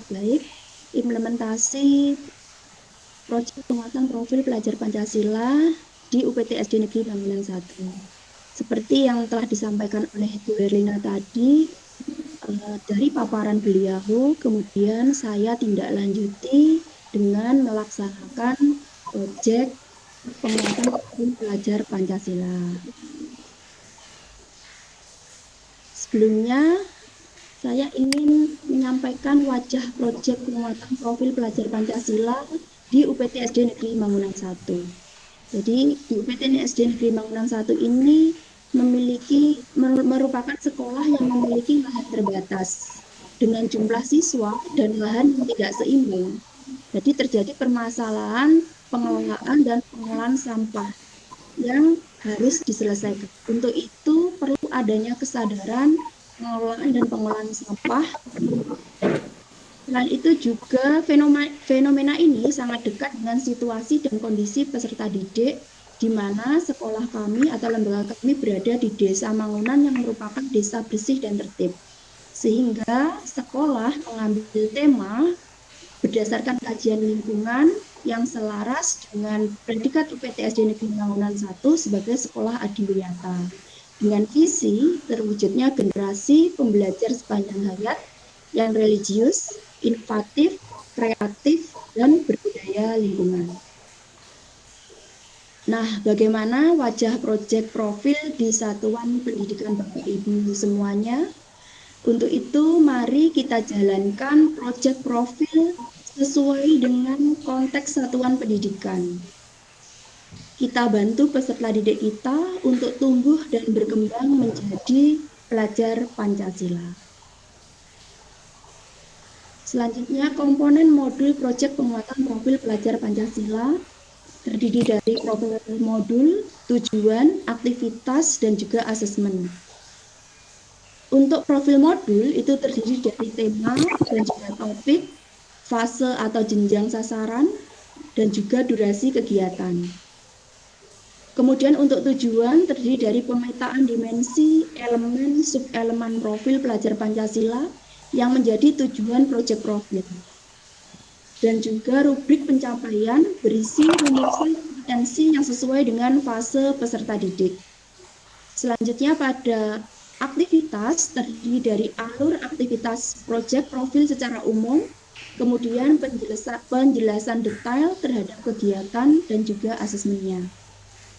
Baik, implementasi proyek penguatan profil pelajar Pancasila di UPT SD Negeri Bangunan 1. Seperti yang telah disampaikan oleh Bu Herlina tadi, dari paparan beliau, kemudian saya tindak lanjuti dengan melaksanakan proyek penguatan profil pelajar Pancasila. Sebelumnya, saya ingin menyampaikan wajah proyek penguatan profil pelajar Pancasila di UPT SD Negeri Mangunan 1. Jadi di UPT SD Negeri Mangunan 1 ini merupakan sekolah yang memiliki lahan terbatas dengan jumlah siswa dan lahan yang tidak seimbang. Jadi terjadi permasalahan pengelolaan dan pengolahan sampah yang harus diselesaikan. Untuk itu perlu adanya kesadaran pengelolaan dan pengolahan sampah. Selain itu juga fenomena ini sangat dekat dengan situasi dan kondisi peserta didik di mana sekolah kami atau lembaga kami berada di Desa Mangunan yang merupakan desa bersih dan tertib. Sehingga sekolah mengambil tema berdasarkan kajian lingkungan yang selaras dengan predikat UPT SD Negeri Mangunan 1 sebagai sekolah adiwiyata. Dengan visi terwujudnya generasi pembelajar sepanjang hayat yang religius, inovatif, kreatif, dan berbudaya lingkungan. Nah, bagaimana wajah proyek profil di Satuan Pendidikan Bapak Ibu semuanya? Untuk itu, mari kita jalankan proyek profil sesuai dengan konteks satuan pendidikan. Kita bantu peserta didik kita untuk tumbuh dan berkembang menjadi pelajar Pancasila. Selanjutnya, komponen modul proyek penguatan profil pelajar Pancasila terdiri dari profil modul, tujuan, aktivitas, dan juga asesmen. Untuk profil modul itu terdiri dari tema dan juga topik, fase atau jenjang sasaran, dan juga durasi kegiatan. Kemudian untuk tujuan terdiri dari pemetaan dimensi, elemen, subelemen profil pelajar Pancasila yang menjadi tujuan proyek profil. Dan juga rubrik pencapaian berisi rumusan kompetensi yang sesuai dengan fase peserta didik. Selanjutnya pada aktivitas terdiri dari alur aktivitas proyek profil secara umum, kemudian penjelasan detail terhadap kegiatan dan juga asesmennya.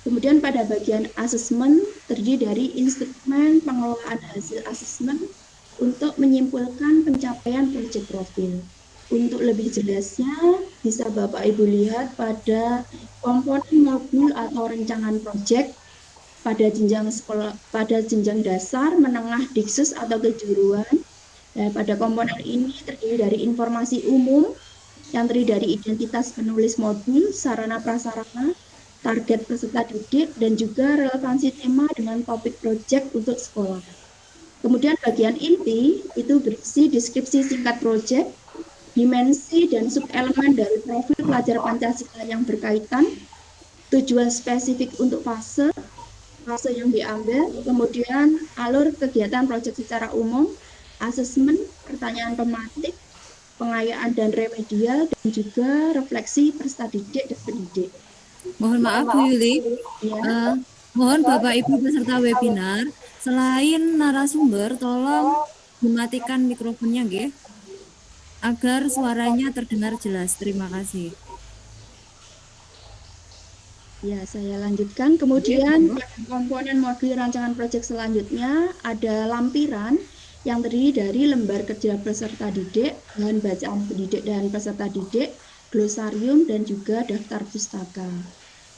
Kemudian pada bagian asesmen terdiri dari instrumen pengelolaan hasil asesmen untuk menyimpulkan pencapaian proyek profil. Untuk lebih jelasnya bisa Bapak Ibu lihat pada komponen modul atau rancangan proyek pada jenjang dasar, menengah, diksus atau kejuruan. Pada komponen ini terdiri dari informasi umum yang terdiri dari identitas penulis modul, sarana prasarana, target peserta didik, dan juga relevansi tema dengan topik proyek untuk sekolah. Kemudian bagian inti itu berisi deskripsi singkat proyek, dimensi dan subelemen dari profil pelajar Pancasila yang berkaitan, tujuan spesifik untuk fase yang diambil, kemudian alur kegiatan proyek secara umum, asesmen, pertanyaan pematik, pengayaan dan remedial, dan juga refleksi peserta didik dan pendidik. Mohon maaf Bu Yuli, mohon Bapak Ibu peserta webinar, selain narasumber, tolong dimatikan mikrofonnya, nggih, agar suaranya terdengar jelas. Terima kasih. Ya, saya lanjutkan. Kemudian komponen modul rancangan proyek selanjutnya ada lampiran yang terdiri dari lembar kerja peserta didik, bahan bacaan pendidik dan peserta didik, glosarium, dan juga daftar pustaka.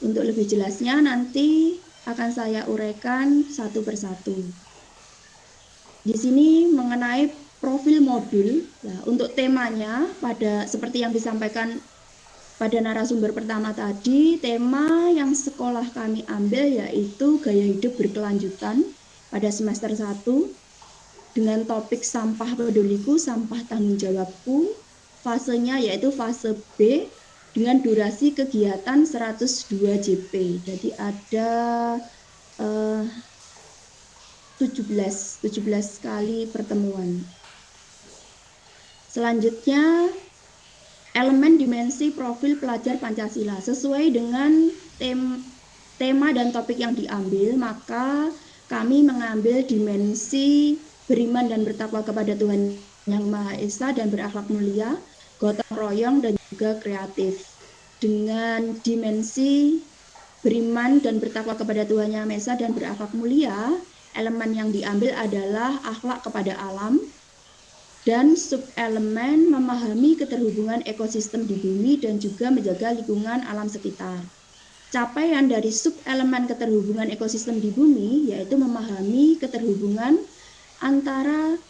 Untuk lebih jelasnya nanti akan saya uraikan satu persatu. Di sini mengenai profil modul, nah, untuk temanya pada seperti yang disampaikan pada narasumber pertama tadi, tema yang sekolah kami ambil yaitu gaya hidup berkelanjutan pada semester 1 dengan topik sampah peduliku, sampah tanggung jawabku. Fasenya yaitu fase B dengan durasi kegiatan 102 JP. Jadi ada 17 kali pertemuan. Selanjutnya, elemen dimensi profil pelajar Pancasila. Sesuai dengan tema dan topik yang diambil, maka kami mengambil dimensi beriman dan bertakwa kepada Tuhan Yang Maha Esa dan berakhlak mulia, gotong royong, dan juga kreatif. Dengan dimensi beriman dan bertakwa kepada Tuhan Yang Maha Esa dan berakhlak mulia, elemen yang diambil adalah akhlak kepada alam, dan subelemen memahami keterhubungan ekosistem di bumi dan juga menjaga lingkungan alam sekitar. Capaian dari subelemen keterhubungan ekosistem di bumi yaitu memahami keterhubungan antara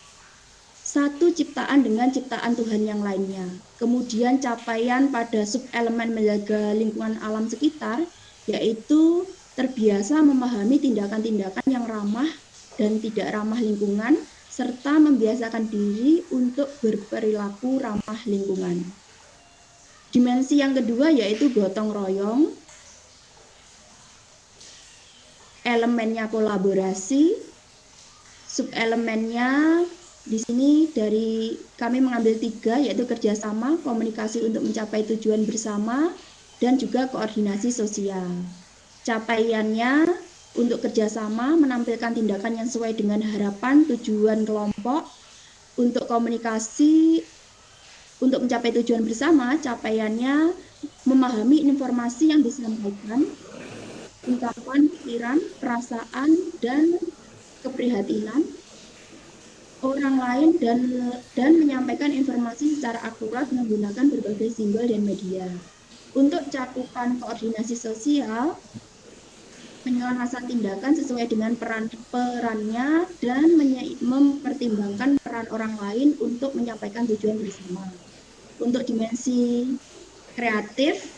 satu ciptaan dengan ciptaan Tuhan yang lainnya. Kemudian capaian pada subelemen menjaga lingkungan alam sekitar yaitu terbiasa memahami tindakan-tindakan yang ramah dan tidak ramah lingkungan, serta membiasakan diri untuk berperilaku ramah lingkungan. Dimensi yang kedua yaitu gotong royong. Elemennya kolaborasi. Subelemennya di sini dari kami mengambil 3 yaitu kerjasama, komunikasi untuk mencapai tujuan bersama, dan juga koordinasi sosial. Capaiannya untuk kerjasama menampilkan tindakan yang sesuai dengan harapan tujuan kelompok. Untuk komunikasi untuk mencapai tujuan bersama, capaiannya memahami informasi yang disampaikan, ungkapan, pikiran, perasaan, dan keprihatinan orang lain dan menyampaikan informasi secara akurat menggunakan berbagai simbol dan media. Untuk cakupan koordinasi sosial, penyelarasan tindakan sesuai dengan perannya dan mempertimbangkan peran orang lain untuk menyampaikan tujuan bersama. Untuk dimensi kreatif,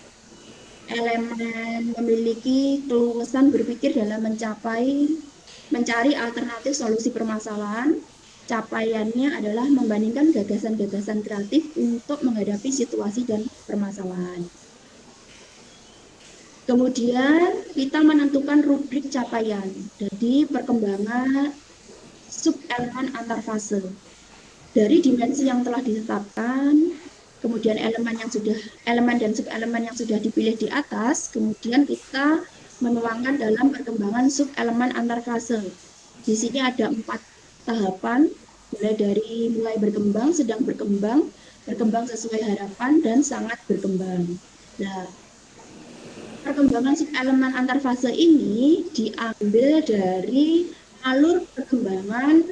elemen memiliki keluasan berpikir dalam mencari alternatif solusi permasalahan. Capaiannya adalah membandingkan gagasan-gagasan kreatif untuk menghadapi situasi dan permasalahan. Kemudian kita menentukan rubrik capaian. Jadi perkembangan subelemen antar fase. Dari dimensi yang telah ditetapkan, kemudian elemen dan subelemen yang sudah dipilih di atas, kemudian kita menuangkan dalam perkembangan subelemen antar fase. Di sini ada 4 tahapan, mulai berkembang, sedang berkembang sesuai harapan, dan sangat berkembang. Nah, perkembangan subelemen antar fase ini diambil dari alur perkembangan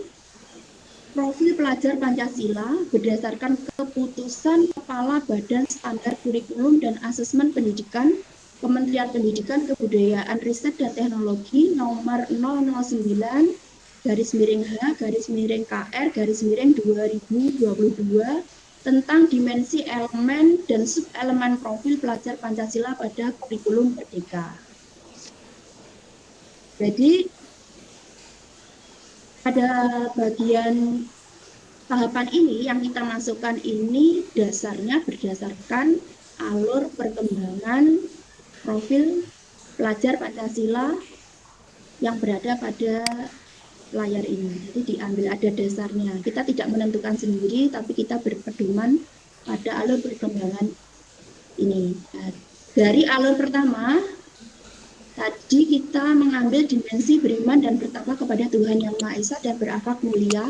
profil pelajar Pancasila berdasarkan keputusan Kepala Badan Standar Kurikulum dan Asesmen Pendidikan Kementerian Pendidikan, Kebudayaan, Riset, dan Teknologi nomor 009-H-KR-2022 tentang dimensi elemen dan subelemen profil pelajar Pancasila pada kurikulum Merdeka. Jadi pada bagian tahapan ini yang kita masukkan ini dasarnya berdasarkan alur perkembangan profil pelajar Pancasila yang berada pada layar ini. Jadi diambil ada dasarnya. Kita tidak menentukan sendiri, tapi kita berpedoman pada alur perkembangan ini. Nah, dari alur pertama, tadi kita mengambil dimensi beriman dan bertakwa kepada Tuhan Yang Maha Esa dan berakhlak mulia,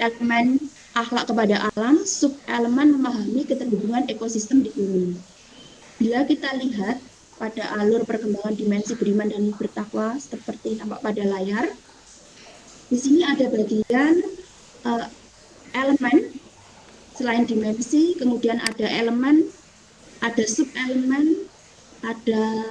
elemen akhlak kepada alam, subelemen memahami keterhubungan ekosistem di bumi. Bila kita lihat pada alur perkembangan dimensi beriman dan bertakwa seperti tampak pada layar, di sini ada bagian elemen selain dimensi, kemudian ada elemen, ada subelemen, ada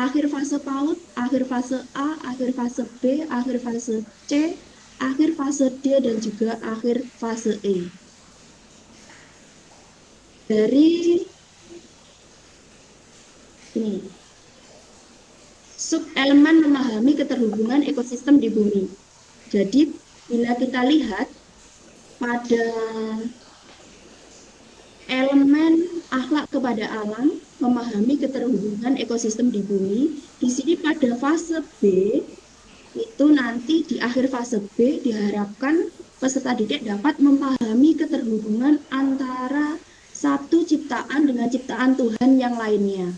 akhir fase PAUD, akhir fase A, akhir fase B, akhir fase C, akhir fase D, dan juga akhir fase E. Dari ini, subelemen memahami keterhubungan ekosistem di bumi. Jadi bila kita lihat pada elemen akhlak kepada alam, memahami keterhubungan ekosistem di bumi, di sini pada fase B itu nanti di akhir fase B diharapkan peserta didik dapat memahami keterhubungan antara satu ciptaan dengan ciptaan Tuhan yang lainnya.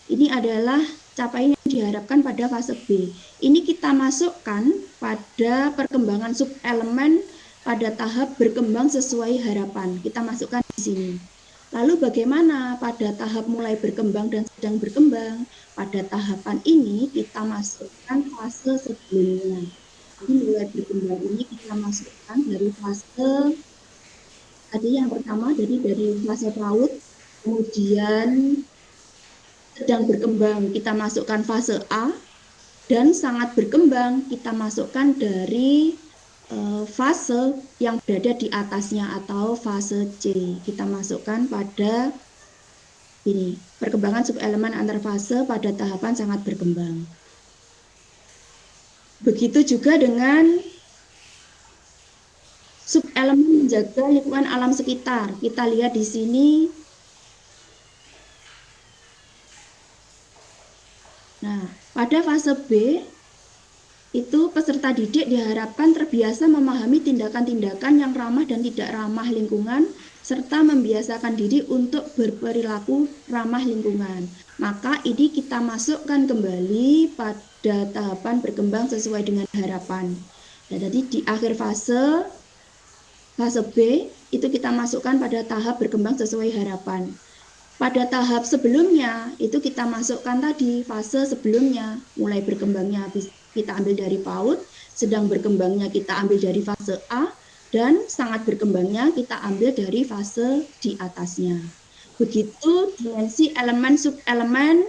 Ini adalah capaian yang diharapkan pada fase B. Ini kita masukkan pada perkembangan subelemen pada tahap berkembang sesuai harapan. Kita masukkan di sini. Lalu bagaimana pada tahap mulai berkembang dan sedang berkembang? Pada tahapan ini kita masukkan fase sebelumnya. Jadi mulai berkembang ini kita masukkan dari fase tadi yang pertama dari fase PAUD, kemudian sedang berkembang kita masukkan fase A, dan sangat berkembang kita masukkan dari fase yang berada di atasnya atau fase C. Kita masukkan pada ini perkembangan subelemen antar fase pada tahapan sangat berkembang. Begitu juga dengan subelemen menjaga lingkungan alam sekitar. Kita lihat di sini. Nah, pada fase B itu peserta didik diharapkan terbiasa memahami tindakan-tindakan yang ramah dan tidak ramah lingkungan serta membiasakan diri untuk berperilaku ramah lingkungan. Maka ini kita masukkan kembali pada tahapan berkembang sesuai dengan harapan. Nah, jadi di akhir fase B itu kita masukkan pada tahap berkembang sesuai harapan. Pada tahap sebelumnya itu kita masukkan tadi fase sebelumnya, mulai berkembangnya kita ambil dari PAUD, sedang berkembangnya kita ambil dari fase A, dan sangat berkembangnya kita ambil dari fase di atasnya. Begitu dimensi elemen subelemen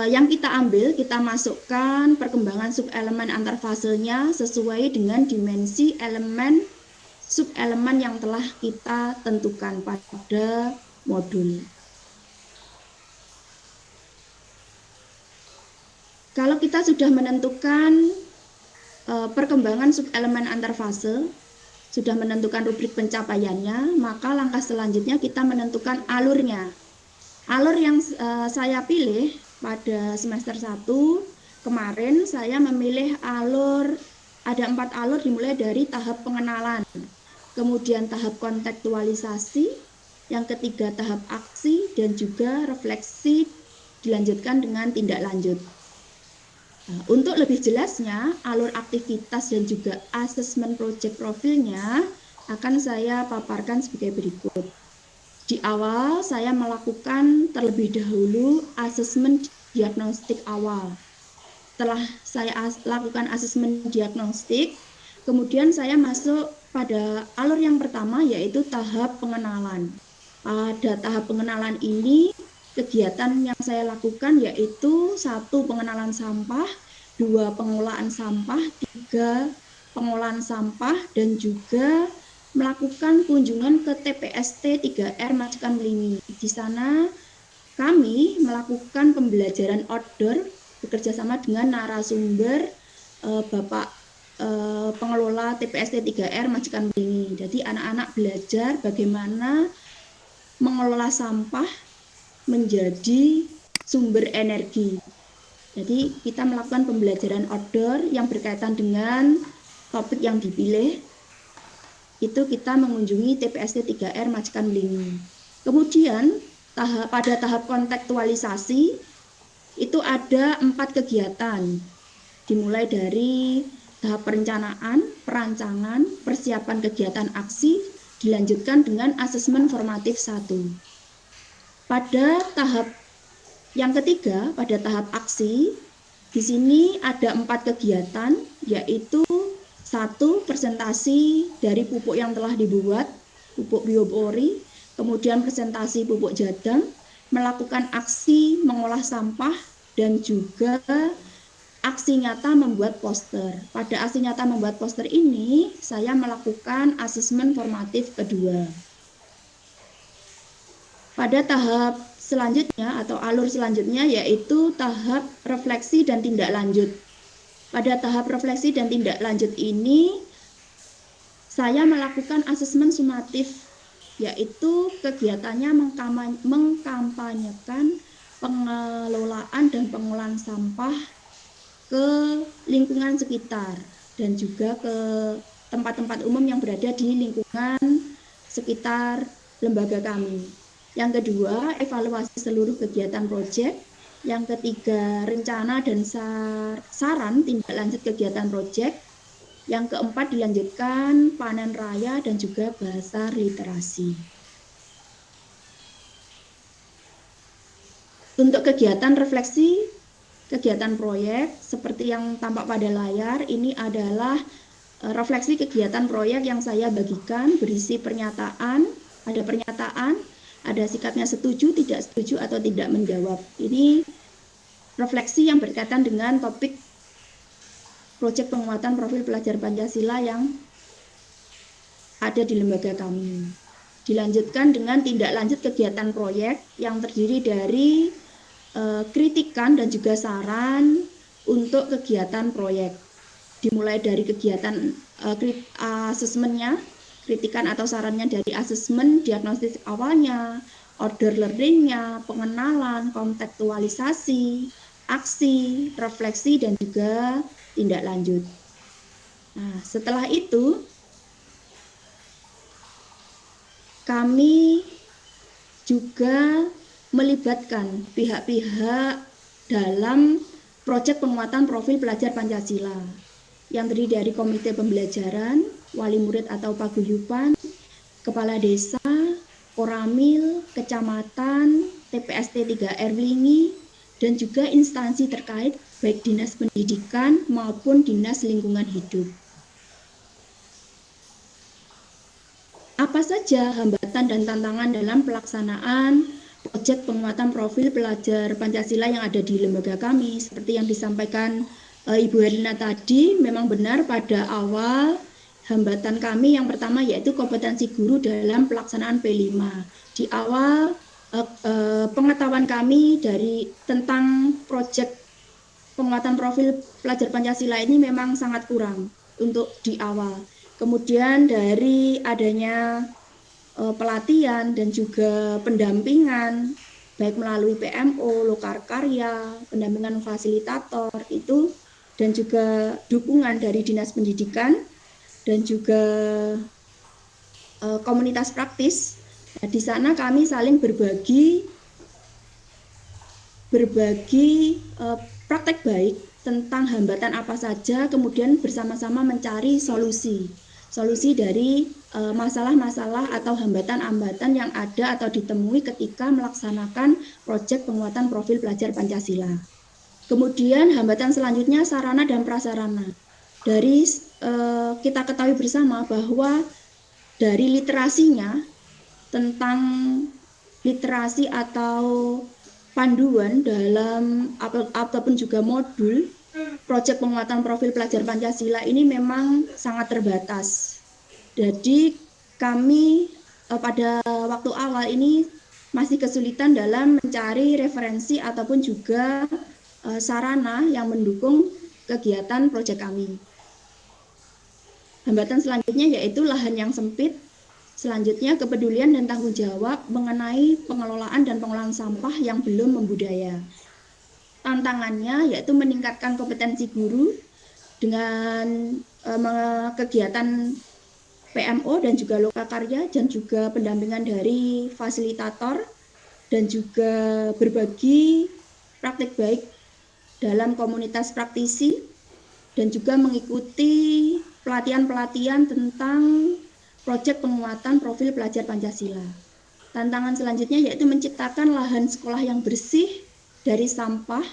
yang kita ambil, kita masukkan perkembangan subelemen antar fasenya sesuai dengan dimensi elemen subelemen yang telah kita tentukan pada modul. Kalau kita sudah menentukan perkembangan subelemen antar fase, sudah menentukan rubrik pencapaiannya, maka langkah selanjutnya kita menentukan alurnya. Alur yang saya pilih pada semester 1 kemarin, saya memilih alur, ada 4 alur dimulai dari tahap pengenalan, kemudian tahap kontekstualisasi, yang ketiga tahap aksi, dan juga refleksi dilanjutkan dengan tindak lanjut. Nah, untuk lebih jelasnya, alur aktivitas dan juga asesmen project profilnya akan saya paparkan sebagai berikut. Di awal, saya melakukan terlebih dahulu asesmen diagnostik awal. Setelah saya lakukan asesmen diagnostik, kemudian saya masuk pada alur yang pertama, yaitu tahap pengenalan. Pada tahap pengenalan ini, kegiatan yang saya lakukan yaitu 1. Pengenalan sampah, 2. Pengolahan sampah, 3. Pengolahan sampah, dan juga melakukan kunjungan ke TPST 3R Majikan Melingi. Di sana kami melakukan pembelajaran outdoor bekerjasama dengan narasumber Bapak pengelola TPST 3R Majikan Melingi. Jadi anak-anak belajar bagaimana mengelola sampah menjadi sumber energi. Jadi kita melakukan pembelajaran outdoor yang berkaitan dengan topik yang dipilih. Itu kita mengunjungi TPST 3R Majikan Melingi. Kemudian pada tahap kontekstualisasi itu ada 4 kegiatan. Dimulai dari tahap perencanaan, perancangan, persiapan kegiatan aksi, dilanjutkan dengan asesmen formatif 1. Pada tahap yang ketiga, pada tahap aksi, di sini ada 4 kegiatan, yaitu 1. Presentasi dari pupuk yang telah dibuat, pupuk biopori, kemudian presentasi pupuk jadang, melakukan aksi mengolah sampah, dan juga aksi nyata membuat poster. Pada aksi nyata membuat poster ini, saya melakukan asesmen formatif kedua. Pada tahap selanjutnya atau alur selanjutnya yaitu tahap refleksi dan tindak lanjut. Pada tahap refleksi dan tindak lanjut ini, saya melakukan asesmen sumatif, yaitu kegiatannya mengkampanyekan pengelolaan dan pengolahan sampah ke lingkungan sekitar dan juga ke tempat-tempat umum yang berada di lingkungan sekitar lembaga kami. Yang kedua, evaluasi seluruh kegiatan proyek. Yang ketiga, rencana dan saran tindak lanjut kegiatan proyek. Yang keempat, dilanjutkan panen raya dan juga bahasa literasi. Untuk kegiatan refleksi, kegiatan proyek, seperti yang tampak pada layar, ini adalah refleksi kegiatan proyek yang saya bagikan berisi pernyataan, ada sikapnya setuju, tidak setuju, atau tidak menjawab. Ini refleksi yang berkaitan dengan topik proyek penguatan profil pelajar Pancasila yang ada di lembaga kami. Dilanjutkan dengan tindak lanjut kegiatan proyek yang terdiri dari kritikan dan juga saran untuk kegiatan proyek. Dimulai dari kegiatan asesmennya, kritikan atau sarannya dari asesmen, diagnosis awalnya, order learningnya, pengenalan, kontekstualisasi, aksi, refleksi, dan juga tindak lanjut. Nah, setelah itu kami juga melibatkan pihak-pihak dalam proyek penguatan profil pelajar Pancasila yang terdiri dari komite pembelajaran, wali murid atau paguyuban, kepala desa, koramil, kecamatan, TPST 3R Wlingi, dan juga instansi terkait baik dinas pendidikan maupun dinas lingkungan hidup. Apa saja hambatan dan tantangan dalam pelaksanaan proyek penguatan profil pelajar Pancasila yang ada di lembaga kami? Seperti yang disampaikan Ibu Herlina tadi, memang benar pada awal hambatan kami yang pertama yaitu kompetensi guru dalam pelaksanaan P5. Di awal pengetahuan kami tentang proyek penguatan profil pelajar Pancasila ini memang sangat kurang untuk di awal. Kemudian dari adanya pelatihan dan juga pendampingan baik melalui PMO, lokar karya, pendampingan fasilitator itu, dan juga dukungan dari dinas pendidikan dan juga komunitas praktis. Nah, di sana kami saling berbagi praktek baik tentang hambatan apa saja, kemudian bersama-sama mencari solusi dari masalah-masalah atau hambatan-hambatan yang ada atau ditemui ketika melaksanakan proyek penguatan profil pelajar Pancasila. Kemudian hambatan selanjutnya sarana dan prasarana. Dari kita ketahui bersama bahwa dari literasinya, tentang literasi atau panduan dalam ataupun juga modul proyek penguatan profil pelajar Pancasila ini memang sangat terbatas. Jadi kami pada waktu awal ini masih kesulitan dalam mencari referensi ataupun juga sarana yang mendukung kegiatan proyek kami. Hambatan selanjutnya yaitu lahan yang sempit. Selanjutnya kepedulian dan tanggung jawab mengenai pengelolaan dan pengolahan sampah yang belum membudaya. Tantangannya yaitu meningkatkan kompetensi guru dengan kegiatan PMO dan juga lokakarya dan juga pendampingan dari fasilitator dan juga berbagi praktik baik dalam komunitas praktisi dan juga mengikuti pelatihan-pelatihan tentang proyek penguatan profil pelajar Pancasila. Tantangan selanjutnya yaitu menciptakan lahan sekolah yang bersih dari sampah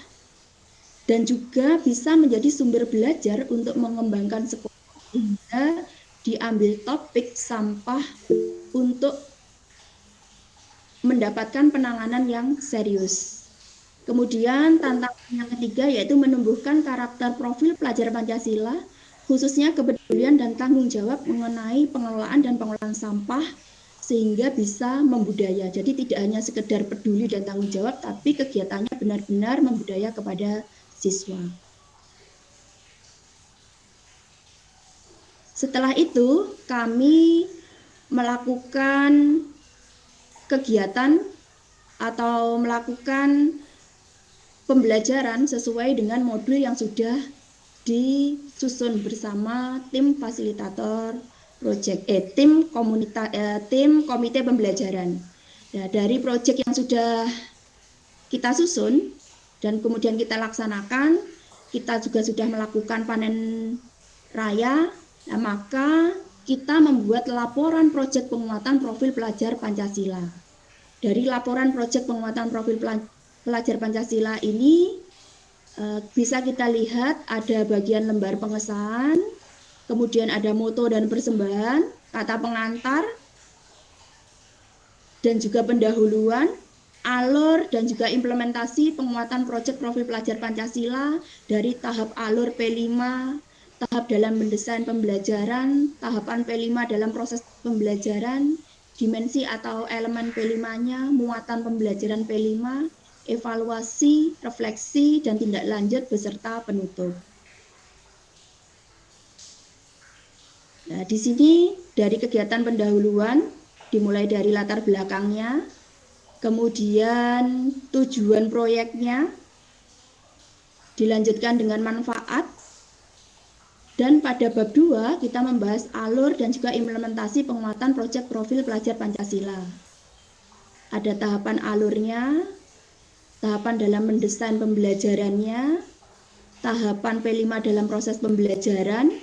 dan juga bisa menjadi sumber belajar untuk mengembangkan sekolah hingga diambil topik sampah untuk mendapatkan penanganan yang serius. Kemudian tantangan yang ketiga yaitu menumbuhkan karakter profil pelajar Pancasila, khususnya kepedulian dan tanggung jawab mengenai pengelolaan dan pengolahan sampah sehingga bisa membudaya. Jadi tidak hanya sekedar peduli dan tanggung jawab, tapi kegiatannya benar-benar membudaya kepada siswa. Setelah itu kami melakukan kegiatan atau melakukan pembelajaran sesuai dengan modul yang sudah disusun bersama tim fasilitator proyek, tim komite pembelajaran. Nah, dari proyek yang sudah kita susun dan kemudian kita laksanakan, kita juga sudah melakukan panen raya, nah, maka kita membuat laporan proyek penguatan profil pelajar Pancasila. Dari laporan proyek penguatan profil pelajar Pancasila ini bisa kita lihat ada bagian lembar pengesahan, kemudian ada moto dan persembahan, kata pengantar, dan juga pendahuluan, alur dan juga implementasi penguatan proyek profil pelajar Pancasila dari tahap alur P5, tahap dalam mendesain pembelajaran, tahapan P5 dalam proses pembelajaran, dimensi atau elemen P5-nya, muatan pembelajaran P5, evaluasi, refleksi, dan tindak lanjut beserta penutup. Nah, di sini dari kegiatan pendahuluan dimulai dari latar belakangnya, kemudian tujuan proyeknya, dilanjutkan dengan manfaat, dan pada bab 2 kita membahas alur dan juga implementasi penguatan proyek profil pelajar Pancasila. Ada tahapan alurnya, tahapan dalam mendesain pembelajarannya, tahapan P5 dalam proses pembelajaran,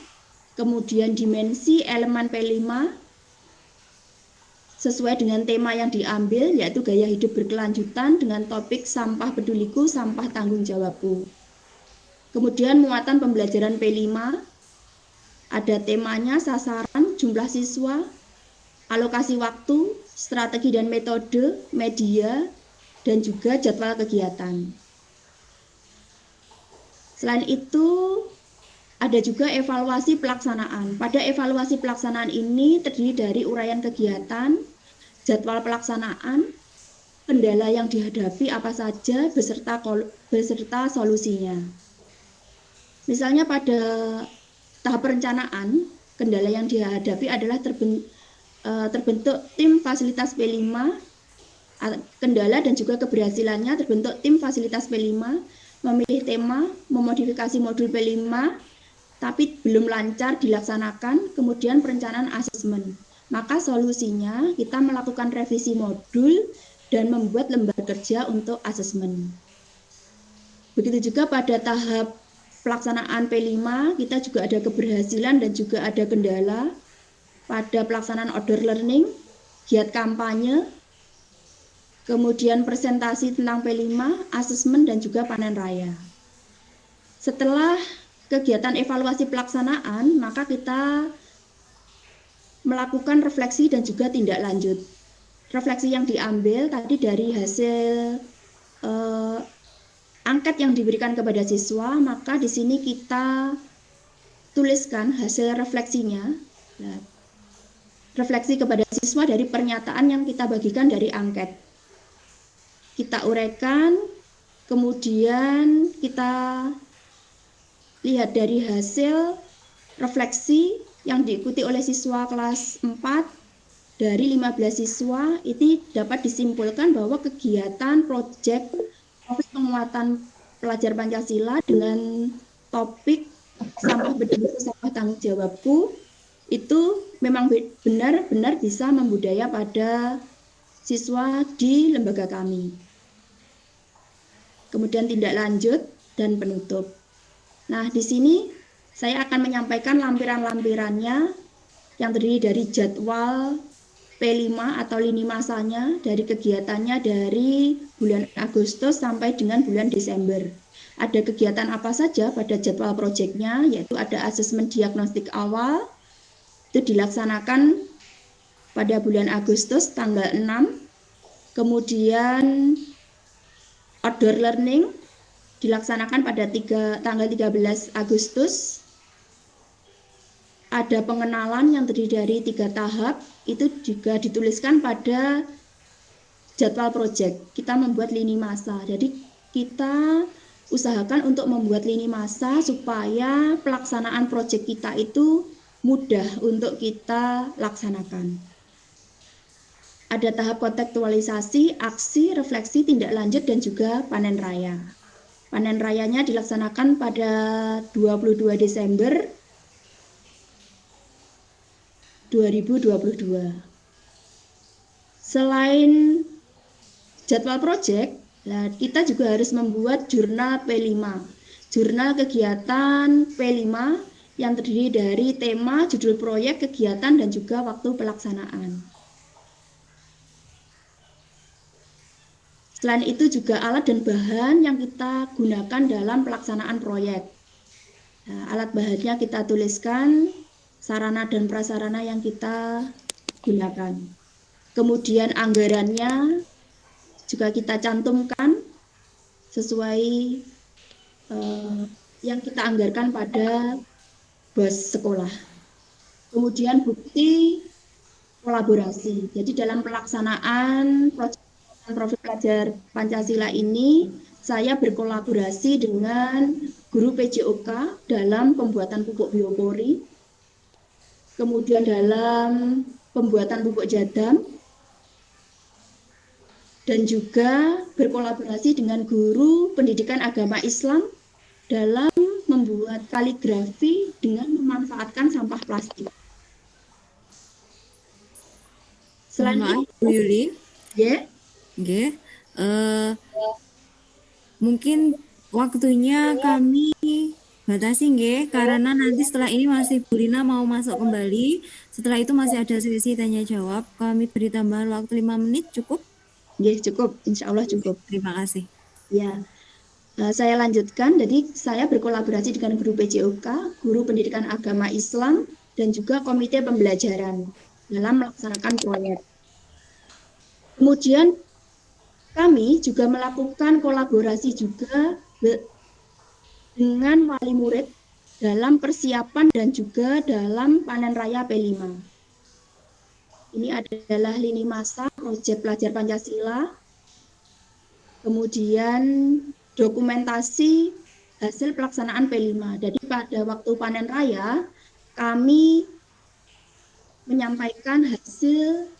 kemudian dimensi elemen P5 sesuai dengan tema yang diambil, yaitu gaya hidup berkelanjutan dengan topik sampah peduliku, sampah tanggung jawabku. Kemudian muatan pembelajaran P5, ada temanya, sasaran, jumlah siswa, alokasi waktu, strategi dan metode, media, dan juga jadwal kegiatan. Selain itu, ada juga evaluasi pelaksanaan. Pada evaluasi pelaksanaan ini terdiri dari uraian kegiatan, jadwal pelaksanaan, kendala yang dihadapi apa saja, beserta solusinya. Misalnya pada tahap perencanaan, kendala yang dihadapi adalah terbentuk tim fasilitas P5, kendala dan juga keberhasilannya terbentuk tim fasilitas P5, memilih tema, memodifikasi modul P5, tapi belum lancar dilaksanakan, kemudian perencanaan asesmen. Maka solusinya kita melakukan revisi modul dan membuat lembar kerja untuk asesmen. Begitu juga pada tahap pelaksanaan P5, kita juga ada keberhasilan dan juga ada kendala. Pada pelaksanaan outdoor learning, giat kampanye, kemudian presentasi tentang P5, asesmen dan juga panen raya. Setelah kegiatan evaluasi pelaksanaan, maka kita melakukan refleksi dan juga tindak lanjut. Refleksi yang diambil tadi dari hasil angket yang diberikan kepada siswa, maka di sini kita tuliskan hasil refleksinya. Nah, refleksi kepada siswa dari pernyataan yang kita bagikan dari angket. Kita uraikan, kemudian kita lihat dari hasil refleksi yang diikuti oleh siswa kelas 4 dari 15 siswa, itu dapat disimpulkan bahwa kegiatan proyek profil penguatan pelajar Pancasila dengan topik sampah peduliku, sampah tanggung jawabku itu memang benar-benar bisa membudaya pada siswa di lembaga kami. Kemudian tindak lanjut dan penutup. Nah, di sini saya akan menyampaikan lampiran-lampirannya yang terdiri dari jadwal P5 atau lini masanya dari kegiatannya dari bulan Agustus sampai dengan bulan Desember. Ada kegiatan apa saja pada jadwal proyeknya, yaitu ada asesmen diagnostik awal, itu dilaksanakan pada bulan Agustus tanggal 6, kemudian outdoor learning dilaksanakan pada tanggal 13 Agustus. Ada pengenalan yang terdiri dari 3 tahap, itu juga dituliskan pada jadwal proyek. Kita membuat lini masa, jadi kita usahakan untuk membuat lini masa supaya pelaksanaan proyek kita itu mudah untuk kita laksanakan. Ada tahap kontekstualisasi, aksi, refleksi, tindak lanjut, dan juga panen raya. Panen rayanya dilaksanakan pada 22 Desember 2022. Selain jadwal proyek, kita juga harus membuat jurnal P5. Jurnal kegiatan P5 yang terdiri dari tema, judul proyek, kegiatan, dan juga waktu pelaksanaan. Selain itu juga alat dan bahan yang kita gunakan dalam pelaksanaan proyek. Nah, alat bahannya kita tuliskan, sarana dan prasarana yang kita gunakan. Kemudian anggarannya juga kita cantumkan sesuai yang kita anggarkan pada BOS sekolah. Kemudian bukti kolaborasi. Jadi dalam pelaksanaan proyek Profil Pelajar Pancasila ini, saya berkolaborasi dengan guru PJOK dalam pembuatan pupuk biopori, kemudian dalam pembuatan pupuk jadam, dan juga berkolaborasi dengan guru pendidikan agama Islam dalam membuat kaligrafi dengan memanfaatkan sampah plastik. Selain Maaf, itu, Bu Yuli. ya. Nggih. Mungkin waktunya kami batasi nggih, karena nanti setelah ini masih Bu Rina mau masuk kembali. Setelah itu masih ada sesi tanya jawab. Kami beri tambahan waktu 5 menit, cukup? Nggih, cukup. Insya Allah cukup. Terima kasih. Ya. Saya lanjutkan, jadi saya berkolaborasi dengan guru PJOK, guru pendidikan agama Islam, dan juga komite pembelajaran dalam melaksanakan proyek. Kemudian kami juga melakukan kolaborasi juga dengan wali murid dalam persiapan dan juga dalam panen raya P5. Ini adalah lini masa proyek pelajar Pancasila, kemudian dokumentasi hasil pelaksanaan P5. Jadi pada waktu panen raya, kami menyampaikan hasil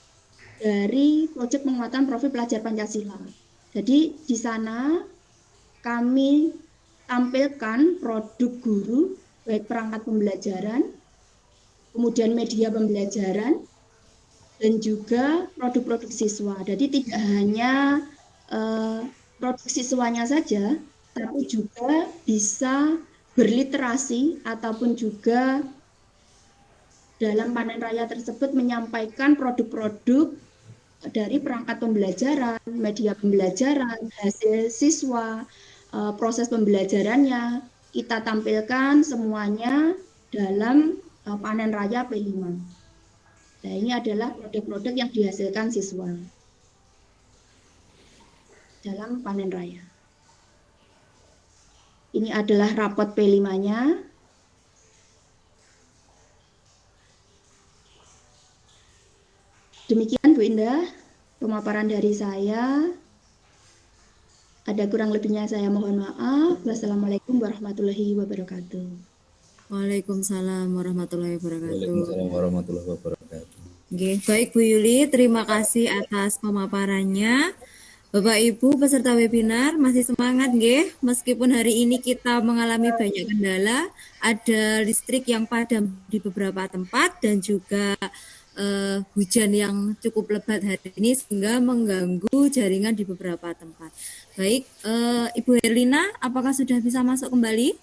dari proyek penguatan profil pelajar Pancasila. Jadi di sana kami tampilkan produk guru, baik perangkat pembelajaran, kemudian media pembelajaran, dan juga produk-produk siswa. Jadi tidak hanya produk siswanya saja, tapi juga bisa berliterasi ataupun juga dalam panen raya tersebut menyampaikan produk-produk dari perangkat pembelajaran, media pembelajaran, hasil siswa, proses pembelajarannya, kita tampilkan semuanya dalam panen raya P5. Nah, ini adalah produk-produk yang dihasilkan siswa dalam panen raya. Ini adalah rapot P5-nya. Demikian Bu Indah, pemaparan dari saya. Ada kurang lebihnya saya mohon maaf. Wassalamualaikum warahmatullahi wabarakatuh. Waalaikumsalam warahmatullahi wabarakatuh. Waalaikumsalam warahmatullahi wabarakatuh. Oke, baik Bu Yuli, terima kasih atas pemaparannya. Bapak Ibu peserta webinar masih semangat nggih, meskipun hari ini kita mengalami banyak kendala, ada listrik yang padam di beberapa tempat dan juga hujan yang cukup lebat hari ini sehingga mengganggu jaringan di beberapa tempat. Baik, Ibu Herlina, apakah sudah bisa masuk kembali?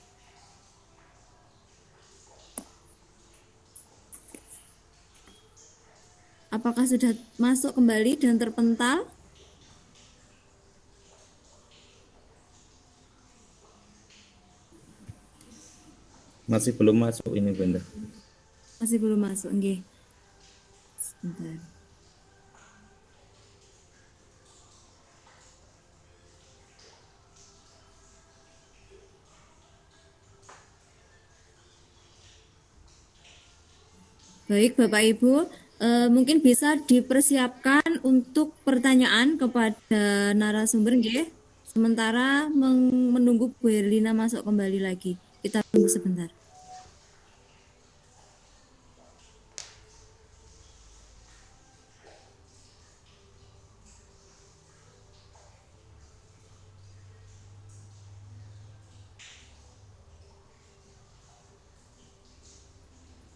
Apakah sudah masuk kembali dan terpental? Masih belum masuk ini Bunda. Masih belum masuk, nggih. Sebentar. Baik, Bapak Ibu, mungkin bisa dipersiapkan untuk pertanyaan kepada narasumber, nggih. Sementara menunggu Bu Herlina masuk kembali lagi. Kita tunggu sebentar.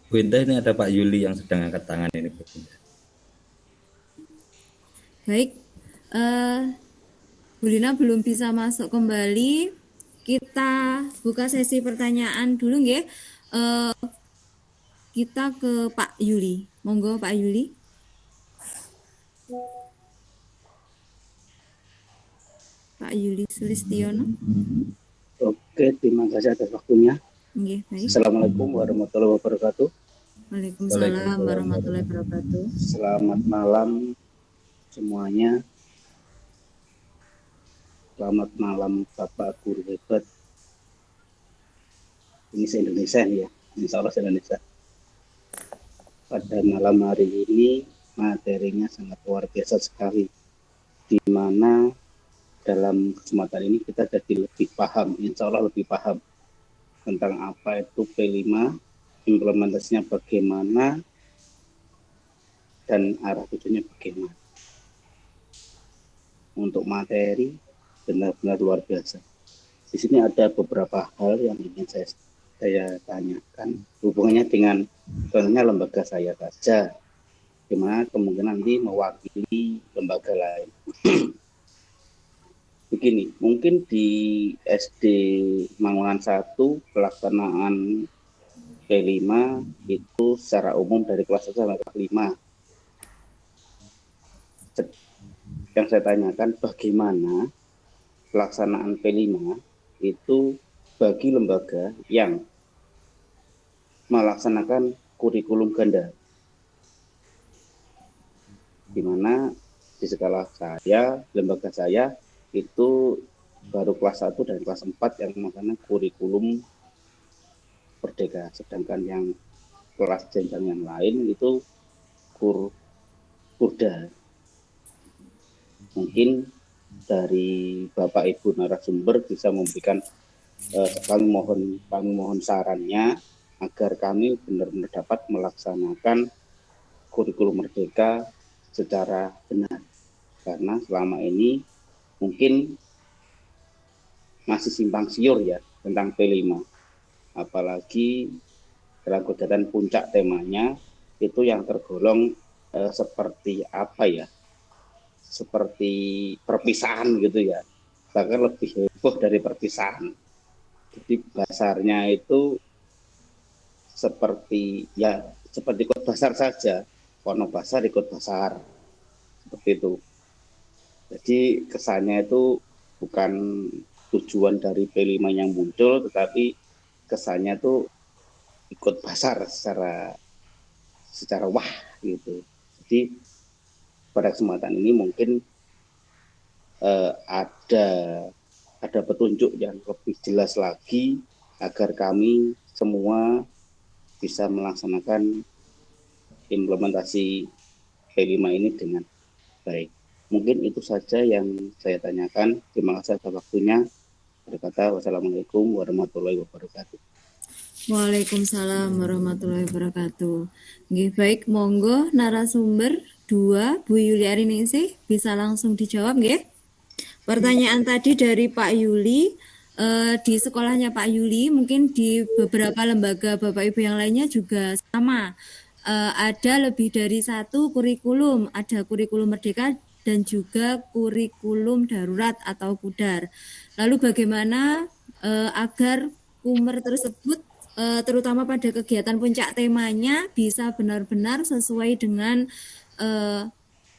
Bu Indah, ini ada Pak Yuli yang sedang angkat tangan ini, Bu Indah. Baik, Bu Lina belum bisa masuk kembali. Kita buka sesi pertanyaan dulu nggih. Kita ke Pak Yuli. Monggo Pak Yuli. Pak Yuli Sulistiono. Oke, terima kasih atas waktunya. Nggih, baik. Assalamualaikum warahmatullahi wabarakatuh. Waalaikumsalam warahmatullahi wabarakatuh. Selamat malam semuanya. Selamat malam Bapak Guru hebat. Ini se-Indonesia nih ya, insya Allah se-Indonesia. Pada malam hari ini materinya sangat luar biasa sekali, di mana dalam kesempatan ini kita jadi lebih paham, insya Allah lebih paham tentang apa itu P5, implementasinya bagaimana, dan arah tujuannya bagaimana. Untuk materi benar-benar luar biasa. Di sini ada beberapa hal yang ingin saya tanyakan, hubungannya dengan contohnya lembaga saya saja, di mana kemungkinan nanti mewakili lembaga lain. Begini, mungkin di SD Mangunan 1 pelaksanaan P5 itu secara umum dari kelas 1 sampai kelas 5. Yang saya tanyakan, bagaimana pelaksanaan P5 itu bagi lembaga yang melaksanakan kurikulum ganda, di mana di sekolah saya, lembaga saya itu baru kelas 1 dan kelas 4 yang melaksanakan kurikulum merdeka, sedangkan yang kelas jenjang yang lain itu kurda. Mungkin dari Bapak Ibu narasumber bisa memberikan kami mohon sarannya agar kami benar-benar dapat melaksanakan kurikulum merdeka secara benar, karena selama ini mungkin masih simpang siur ya tentang P5, apalagi dalam kegiatan puncak temanya itu yang tergolong seperti apa ya, seperti perpisahan gitu ya, bahkan lebih heboh dari perpisahan. Jadi dasarnya itu seperti ikut basar saja, kono basar ikut basar, seperti itu. Jadi kesannya itu bukan tujuan dari P5 yang muncul, tetapi kesannya itu ikut basar secara wah gitu. Jadi pada kesempatan ini mungkin ada petunjuk yang lebih jelas lagi agar kami semua bisa melaksanakan implementasi P5 ini dengan baik. Mungkin itu saja yang saya tanyakan. Terima kasih atas waktunya. Berkata wassalamualaikum warahmatullahi wabarakatuh. Waalaikumsalam warahmatullahi wabarakatuh. Nggih, baik, monggo narasumber 2 Bu Yuli Ariningsih bisa langsung dijawab nggih. Pertanyaan tadi dari Pak Yuli, di sekolahnya Pak Yuli, mungkin di beberapa lembaga Bapak Ibu yang lainnya juga sama. Ada lebih dari 1 kurikulum, ada kurikulum merdeka dan juga kurikulum darurat atau KUDAR. Lalu bagaimana agar kumer tersebut terutama pada kegiatan puncak temanya bisa benar-benar sesuai dengan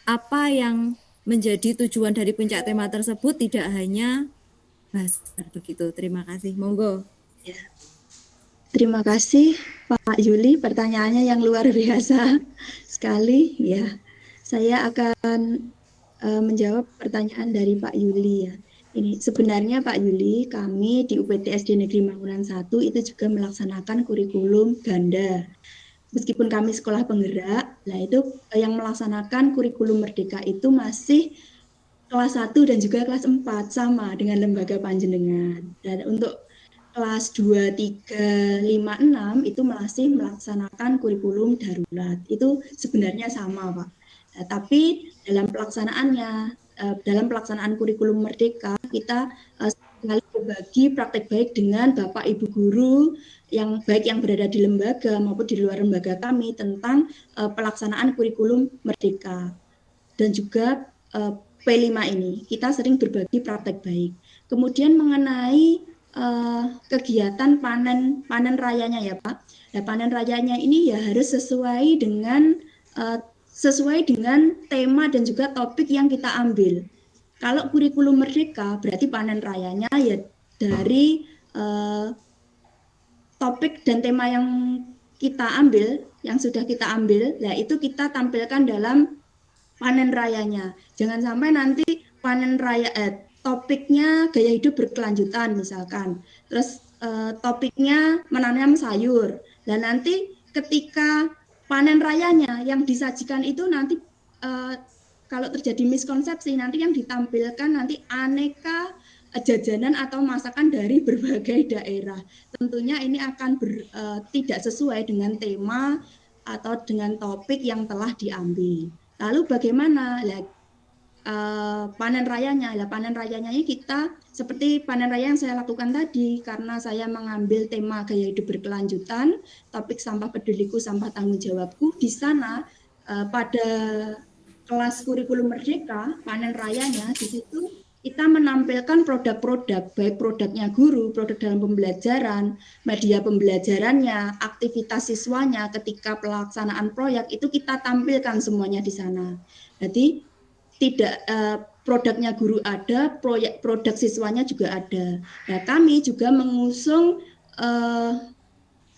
apa yang menjadi tujuan dari puncak tema tersebut, tidak hanya basar begitu. Terima kasih. Monggo. Ya. Terima kasih Pak Yuli, pertanyaannya yang luar biasa sekali ya. Saya akan menjawab pertanyaan dari Pak Yuli ya. Ini sebenarnya Pak Yuli, kami di UPT SD Negeri Mangunan 1 itu juga melaksanakan kurikulum ganda. Meskipun kami sekolah penggerak, nah itu yang melaksanakan kurikulum merdeka itu masih kelas 1 dan juga kelas 4 sama dengan lembaga panjenengan. Dan untuk kelas 2, 3, 5, 6 itu masih melaksanakan kurikulum darurat. Itu sebenarnya sama, Pak. Nah, tapi dalam pelaksanaan kurikulum merdeka kita sekali berbagi praktek baik dengan Bapak Ibu guru yang baik yang berada di lembaga maupun di luar lembaga kami tentang pelaksanaan kurikulum Merdeka. Dan juga P5 ini kita sering berbagi praktek baik. Kemudian mengenai kegiatan panen rayanya ya Pak. Nah, panen rayanya ini ya harus sesuai dengan tema dan juga topik yang kita ambil. Kalau kurikulum Merdeka berarti panen rayanya ya dari topik dan tema yang kita ambil, yang sudah kita ambil, ya itu kita tampilkan dalam panen rayanya. Jangan sampai nanti panen raya topiknya gaya hidup berkelanjutan misalkan. Terus topiknya menanam sayur. Dan nanti ketika panen rayanya yang disajikan itu nanti kalau terjadi miskonsepsi nanti yang ditampilkan nanti aneka jajanan atau masakan dari berbagai daerah. Tentunya ini akan tidak sesuai dengan tema atau dengan topik yang telah diambil. Lalu bagaimana panen rayanya? Panen rayanya ini kita seperti panen raya yang saya lakukan tadi karena saya mengambil tema gaya hidup berkelanjutan, topik sampah peduliku, sampah tanggung jawabku. Di sana pada kelas kurikulum Merdeka, panen rayanya di situ kita menampilkan produk-produk, baik produknya guru, produk dalam pembelajaran, media pembelajarannya, aktivitas siswanya ketika pelaksanaan proyek, itu kita tampilkan semuanya di sana. Jadi tidak produknya guru ada, produk siswanya juga ada. Nah, kami juga mengusung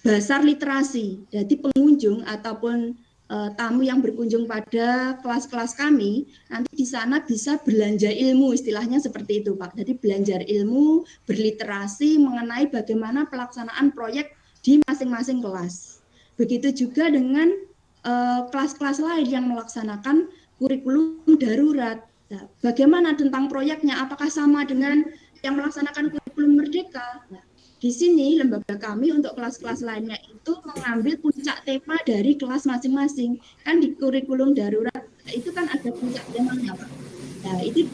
basar literasi, jadi pengunjung ataupun tamu yang berkunjung pada kelas-kelas kami nanti di sana bisa belanja ilmu, istilahnya seperti itu Pak. Jadi belajar ilmu, berliterasi mengenai bagaimana pelaksanaan proyek di masing-masing kelas. Begitu juga dengan kelas-kelas lain yang melaksanakan kurikulum darurat. Nah, bagaimana tentang proyeknya? Apakah sama dengan yang melaksanakan kurikulum Merdeka? Nah, di sini lembaga kami untuk kelas-kelas lainnya itu mengambil puncak tema dari kelas masing-masing. Kan di kurikulum darurat itu kan ada puncak temanya, Pak. Nah, itu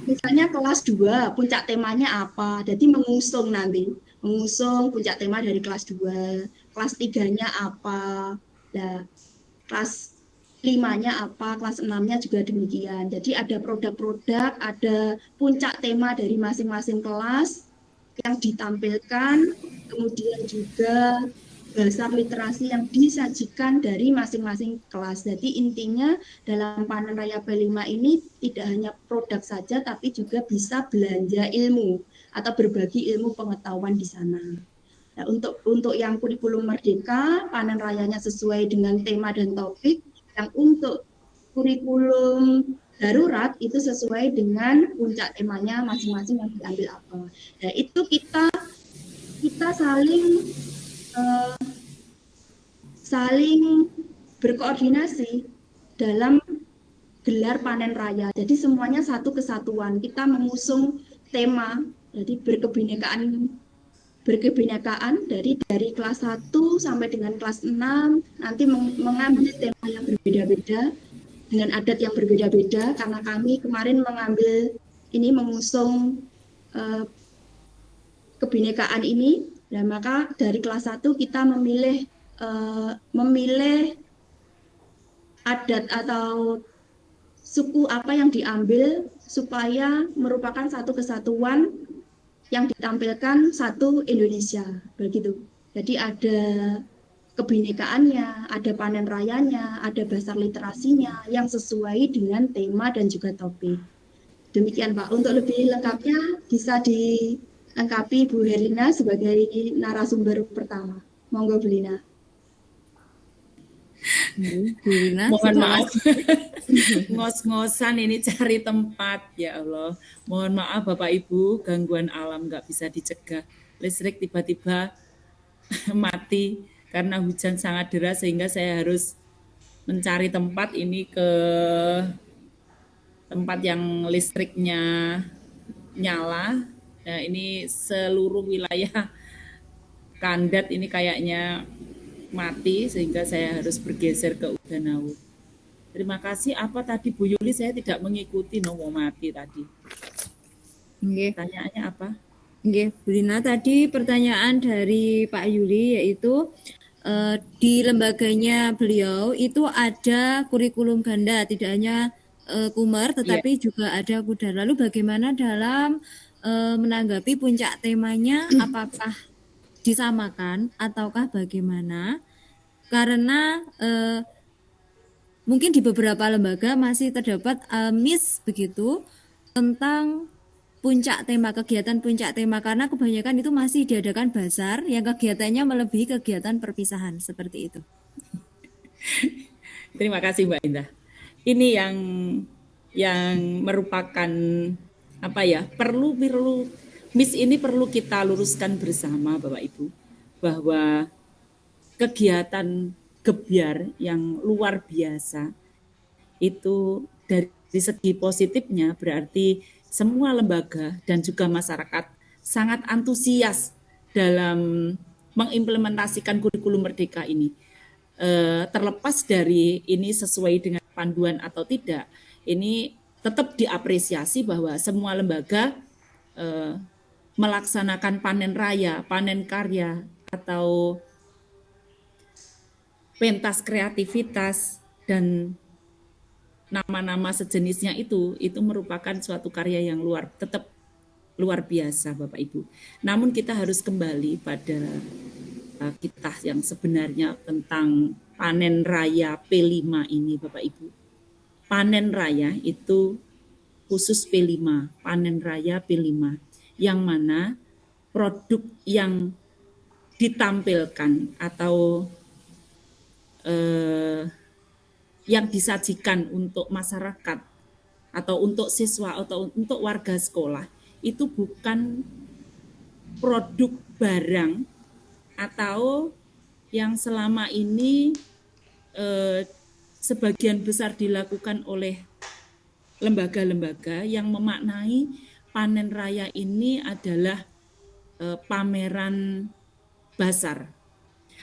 misalnya kelas 2, puncak temanya apa? Jadi mengusung puncak tema dari kelas 2, kelas 3-nya apa? Nah, kelas 5-nya apa, kelas 6-nya juga demikian. Jadi ada produk-produk, ada puncak tema dari masing-masing kelas yang ditampilkan, kemudian juga basar literasi yang disajikan dari masing-masing kelas. Jadi intinya dalam panen raya P5 ini tidak hanya produk saja, tapi juga bisa belanja ilmu atau berbagi ilmu pengetahuan di sana. Nah, untuk yang kurikulum Merdeka, panen rayanya sesuai dengan tema dan topik. Yang untuk kurikulum darurat itu sesuai dengan puncak temanya masing-masing yang diambil apa. Nah, itu kita saling berkoordinasi dalam gelar panen raya. Jadi semuanya satu kesatuan. Kita mengusung tema, jadi berkebinekaan dari kelas 1 sampai dengan kelas 6 nanti mengambil tema yang berbeda-beda dengan adat yang berbeda-beda karena kami kemarin mengusung kebinekaan ini. Dan maka dari kelas 1 kita memilih adat atau suku apa yang diambil supaya merupakan satu kesatuan yang ditampilkan satu Indonesia, begitu. Jadi ada kebinekaannya, ada panen rayanya, ada basar literasinya yang sesuai dengan tema dan juga topik. Demikian Pak. Untuk lebih lengkapnya bisa dilengkapi Bu Herlina sebagai narasumber pertama. Monggo Bu Lina. Mohon maaf, ngos-ngosan ini cari tempat, ya Allah. Mohon maaf Bapak Ibu, gangguan alam nggak bisa dicegah. Listrik tiba-tiba mati karena hujan sangat deras sehingga saya harus mencari tempat ini ke tempat yang listriknya nyala. Nah, ini seluruh wilayah Kandat ini kayaknya mati sehingga saya harus bergeser ke Udanau. Terima kasih. Apa tadi Bu Yuli, saya tidak mengikuti nomo mati tadi. Nggih. Pertanyaannya apa? Nggih, Bu Lina, tadi pertanyaan dari Pak Yuli yaitu di lembaganya beliau itu ada kurikulum ganda, tidak hanya Kumer Iya. tetapi juga ada Kudar. Lalu bagaimana dalam menanggapi puncak temanya, apakah disamakan ataukah bagaimana? Karena mungkin di beberapa lembaga masih terdapat miss begitu tentang kegiatan puncak tema, karena kebanyakan itu masih diadakan basar yang kegiatannya melebihi kegiatan perpisahan seperti itu. Terima kasih Mbak Indah. Ini yang merupakan apa ya? Perlu Miss ini perlu kita luruskan bersama Bapak Ibu bahwa kegiatan gebyar yang luar biasa itu dari segi positifnya berarti semua lembaga dan juga masyarakat sangat antusias dalam mengimplementasikan kurikulum Merdeka ini. Terlepas dari ini sesuai dengan panduan atau tidak, ini tetap diapresiasi bahwa semua lembaga melaksanakan panen raya, panen karya, atau pentas kreativitas dan nama-nama sejenisnya itu merupakan suatu karya yang tetap luar biasa Bapak Ibu. Namun kita harus kembali pada kita yang sebenarnya tentang panen raya P5 ini Bapak Ibu. Panen raya itu khusus P5, panen raya P5, yang mana produk yang ditampilkan atau yang disajikan untuk masyarakat atau untuk siswa atau untuk warga sekolah itu bukan produk barang atau yang selama ini sebagian besar dilakukan oleh lembaga-lembaga yang memaknai panen raya ini adalah pameran basar.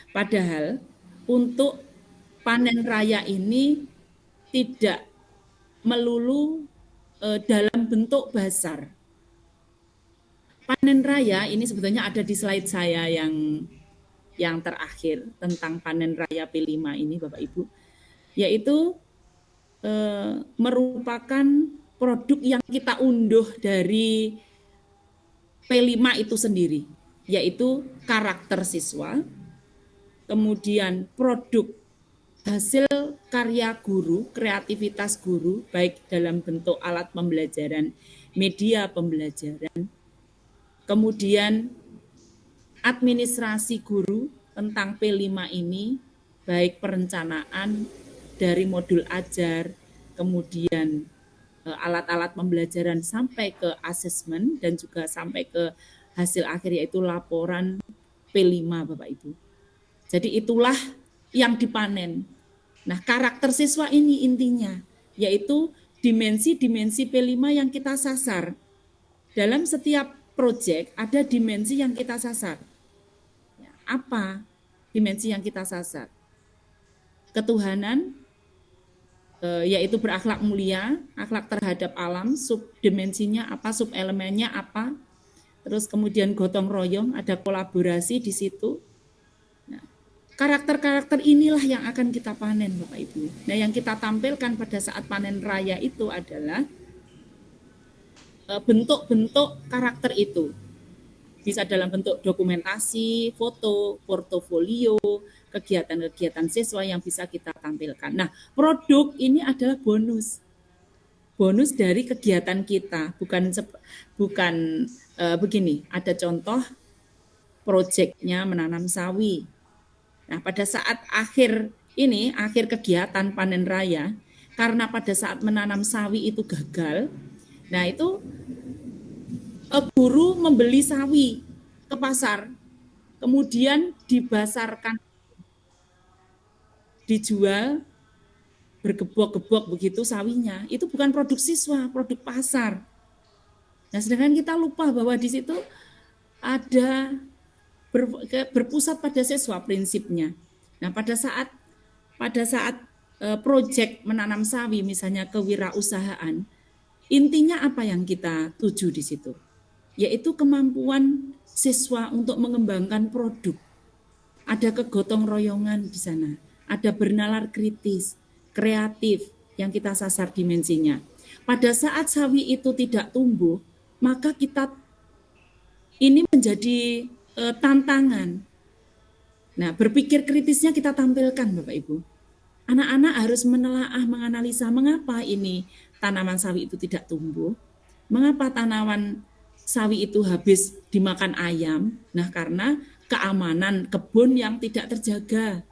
Padahal untuk panen raya ini tidak melulu dalam bentuk basar. Panen raya ini sebetulnya ada di slide saya yang terakhir tentang panen raya P5 ini Bapak Ibu, yaitu merupakan produk yang kita unduh dari P5 itu sendiri, yaitu karakter siswa, kemudian produk hasil karya guru, kreativitas guru, baik dalam bentuk alat pembelajaran, media pembelajaran, kemudian administrasi guru tentang P5 ini, baik perencanaan dari modul ajar, kemudian alat-alat pembelajaran sampai ke asesmen dan juga sampai ke hasil akhir yaitu laporan P5 Bapak Ibu. Jadi itulah yang dipanen. Nah, karakter siswa ini intinya, yaitu dimensi-dimensi P5 yang kita sasar. Dalam setiap proyek ada dimensi yang kita sasar. Apa dimensi yang kita sasar? Ketuhanan, yaitu berakhlak mulia, akhlak terhadap alam, subdimensinya apa, subelemennya apa, terus kemudian gotong royong, ada kolaborasi di situ. Karakter-karakter inilah yang akan kita panen Bapak Ibu. Nah, yang kita tampilkan pada saat panen raya itu adalah bentuk-bentuk karakter itu. Bisa dalam bentuk dokumentasi, foto, portofolio, kegiatan-kegiatan siswa yang bisa kita tampilkan. Nah, produk ini adalah bonus. Bonus dari kegiatan kita, bukan begini, ada contoh proyeknya menanam sawi. Nah, pada saat akhir kegiatan panen raya, karena pada saat menanam sawi itu gagal, nah itu guru membeli sawi ke pasar, kemudian dibasarkan, dijual, bergebok-gebok begitu sawinya. Itu bukan produk siswa, produk pasar. Nah, sedangkan kita lupa bahwa di situ ada berpusat pada siswa prinsipnya. Nah, pada saat proyek menanam sawi misalnya kewirausahaan, intinya apa yang kita tuju di situ? yaitu kemampuan siswa untuk mengembangkan produk. Ada kegotong royongan di sana, ada bernalar kritis, kreatif yang kita sasar dimensinya. Pada saat sawi itu tidak tumbuh, maka kita ini menjadi tantangan. Nah, berpikir kritisnya kita tampilkan Bapak Ibu. Anak-anak harus menelaah, menganalisa mengapa ini tanaman sawi itu tidak tumbuh, mengapa tanaman sawi itu habis dimakan ayam. Nah, karena keamanan kebun yang tidak terjaga.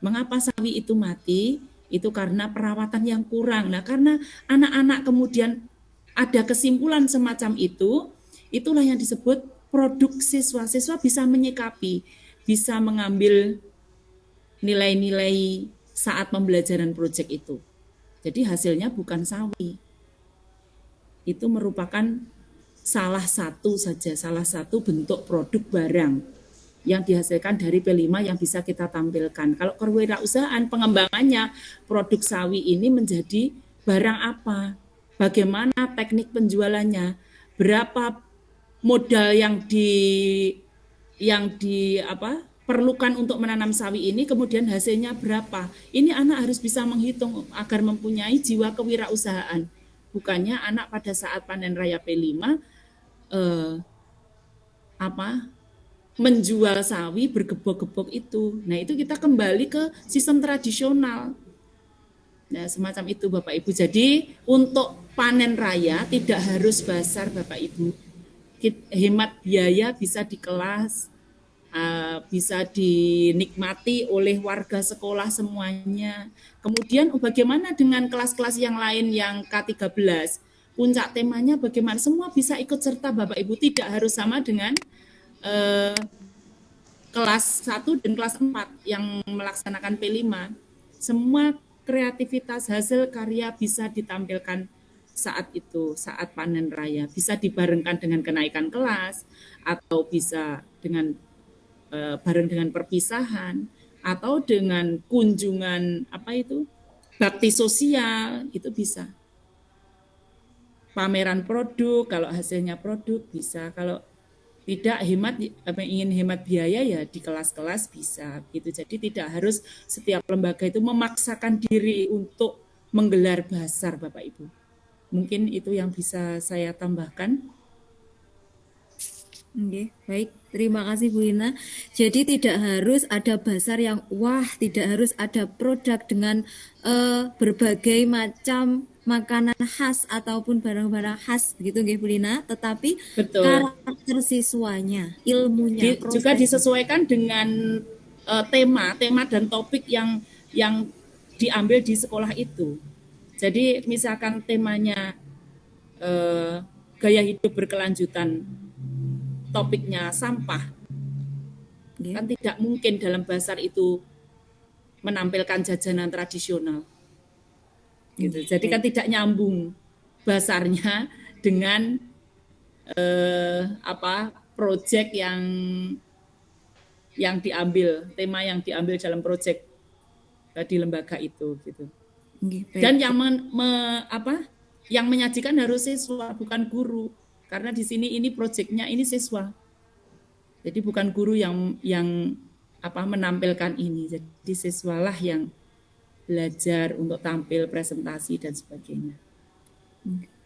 Mengapa sawi itu mati? Itu karena perawatan yang kurang. Nah, karena anak-anak kemudian ada kesimpulan semacam itu, itulah yang disebut produk siswa. Siswa bisa menyikapi, bisa mengambil nilai-nilai saat pembelajaran proyek itu. Jadi hasilnya bukan sawi. Itu merupakan salah satu bentuk produk barang yang dihasilkan dari P5 yang bisa kita tampilkan. Kalau kewirausahaan pengembangannya produk sawi ini menjadi barang apa? Bagaimana teknik penjualannya? Berapa modal yang perlukan untuk menanam sawi ini, kemudian hasilnya berapa? Ini anak harus bisa menghitung agar mempunyai jiwa kewirausahaan. Bukannya anak pada saat panen raya P5 menjual sawi bergebok-gebok itu. Nah, itu kita kembali ke sistem tradisional. Nah, semacam itu Bapak Ibu. Jadi, untuk panen raya tidak harus basar Bapak Ibu. Hemat biaya bisa dikelas, bisa dinikmati oleh warga sekolah semuanya. Kemudian bagaimana dengan kelas-kelas yang lain yang K13? Puncak temanya bagaimana? Semua bisa ikut serta Bapak Ibu, tidak harus sama dengan kelas 1 dan kelas 4 yang melaksanakan P5. Semua kreativitas hasil karya bisa ditampilkan saat itu, saat panen raya. Bisa dibarengkan dengan kenaikan kelas, atau bisa dengan bareng dengan perpisahan, atau dengan kunjungan bakti sosial, itu bisa. Pameran produk, kalau hasilnya produk bisa, kalau tidak ingin hemat biaya ya di kelas-kelas bisa gitu. Jadi tidak harus setiap lembaga itu memaksakan diri untuk menggelar basar Bapak Ibu. Mungkin itu yang bisa saya tambahkan. Oke, baik. Terima kasih Bu Ina. Jadi tidak harus ada basar yang tidak harus ada produk dengan berbagai macam makanan khas ataupun barang-barang khas begitu nggih Bu Lina, tetapi Betul. karakter siswanya, ilmunya, juga disesuaikan dengan tema dan topik yang diambil di sekolah itu. Jadi misalkan temanya gaya hidup berkelanjutan, topiknya sampah, kan tidak mungkin dalam basar itu menampilkan jajanan tradisional. Gitu. Jadi kan tidak nyambung basarnya dengan proyek yang diambil, tema yang diambil dalam proyek di lembaga itu gitu. Dan yang yang menyajikan harus siswa, bukan guru. Karena di sini ini proyeknya ini siswa. Jadi bukan guru yang menampilkan ini. Jadi siswalah yang belajar untuk tampil, presentasi dan sebagainya.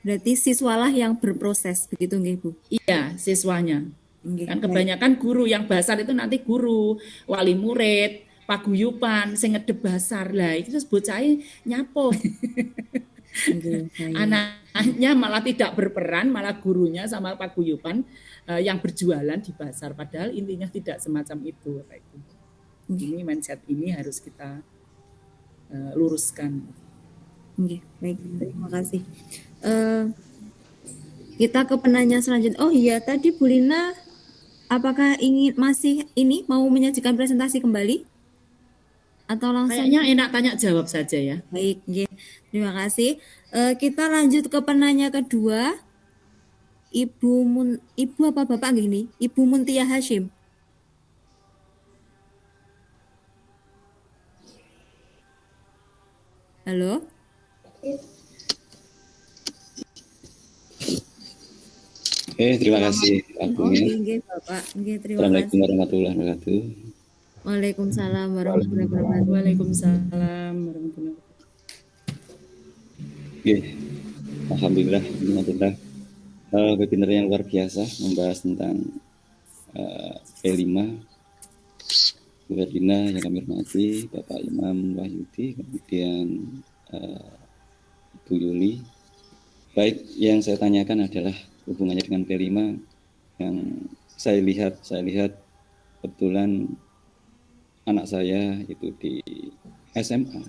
Berarti siswalah yang berproses begitu nggih Bu? Iya, siswanya. Kan kebanyakan guru yang basar itu nanti guru, wali murid, paguyuban, sing ngedep basar lah. Itu bocahe nyapo. Anaknya malah tidak berperan, malah gurunya sama paguyuban yang berjualan di pasar. Padahal intinya tidak semacam itu. Ini mindset ini harus kita luruskan. Baik, terima kasih. Kita ke penanya selanjutnya. Oh iya, tadi Bu Lina, apakah mau menyajikan presentasi kembali? Atau langsung? Kayaknya enak tanya jawab saja ya. Baik, terima kasih. Kita lanjut ke penanya kedua. Ibu apa Bapak gini? Ibu Muntiah Hashim. Halo? Terima kasih Pak Oh, Bumi. nggih, Bapak. Nggih, terima Assalamualaikum kasih. warahmatullahi wabarakatuh. Waalaikumsalam warahmatullahi wabarakatuh. Waalaikumsalam warahmatullahi wabarakatuh. Oke, alhamdulillah, alhamdulillah. Webinar yang luar biasa membahas tentang P5. Bu Ferdina yang kami hormati, Bapak Imam Wahyudi, kemudian Bu Yuli. Baik, yang saya tanyakan adalah hubungannya dengan P5 yang saya lihat kebetulan anak saya itu di SMA.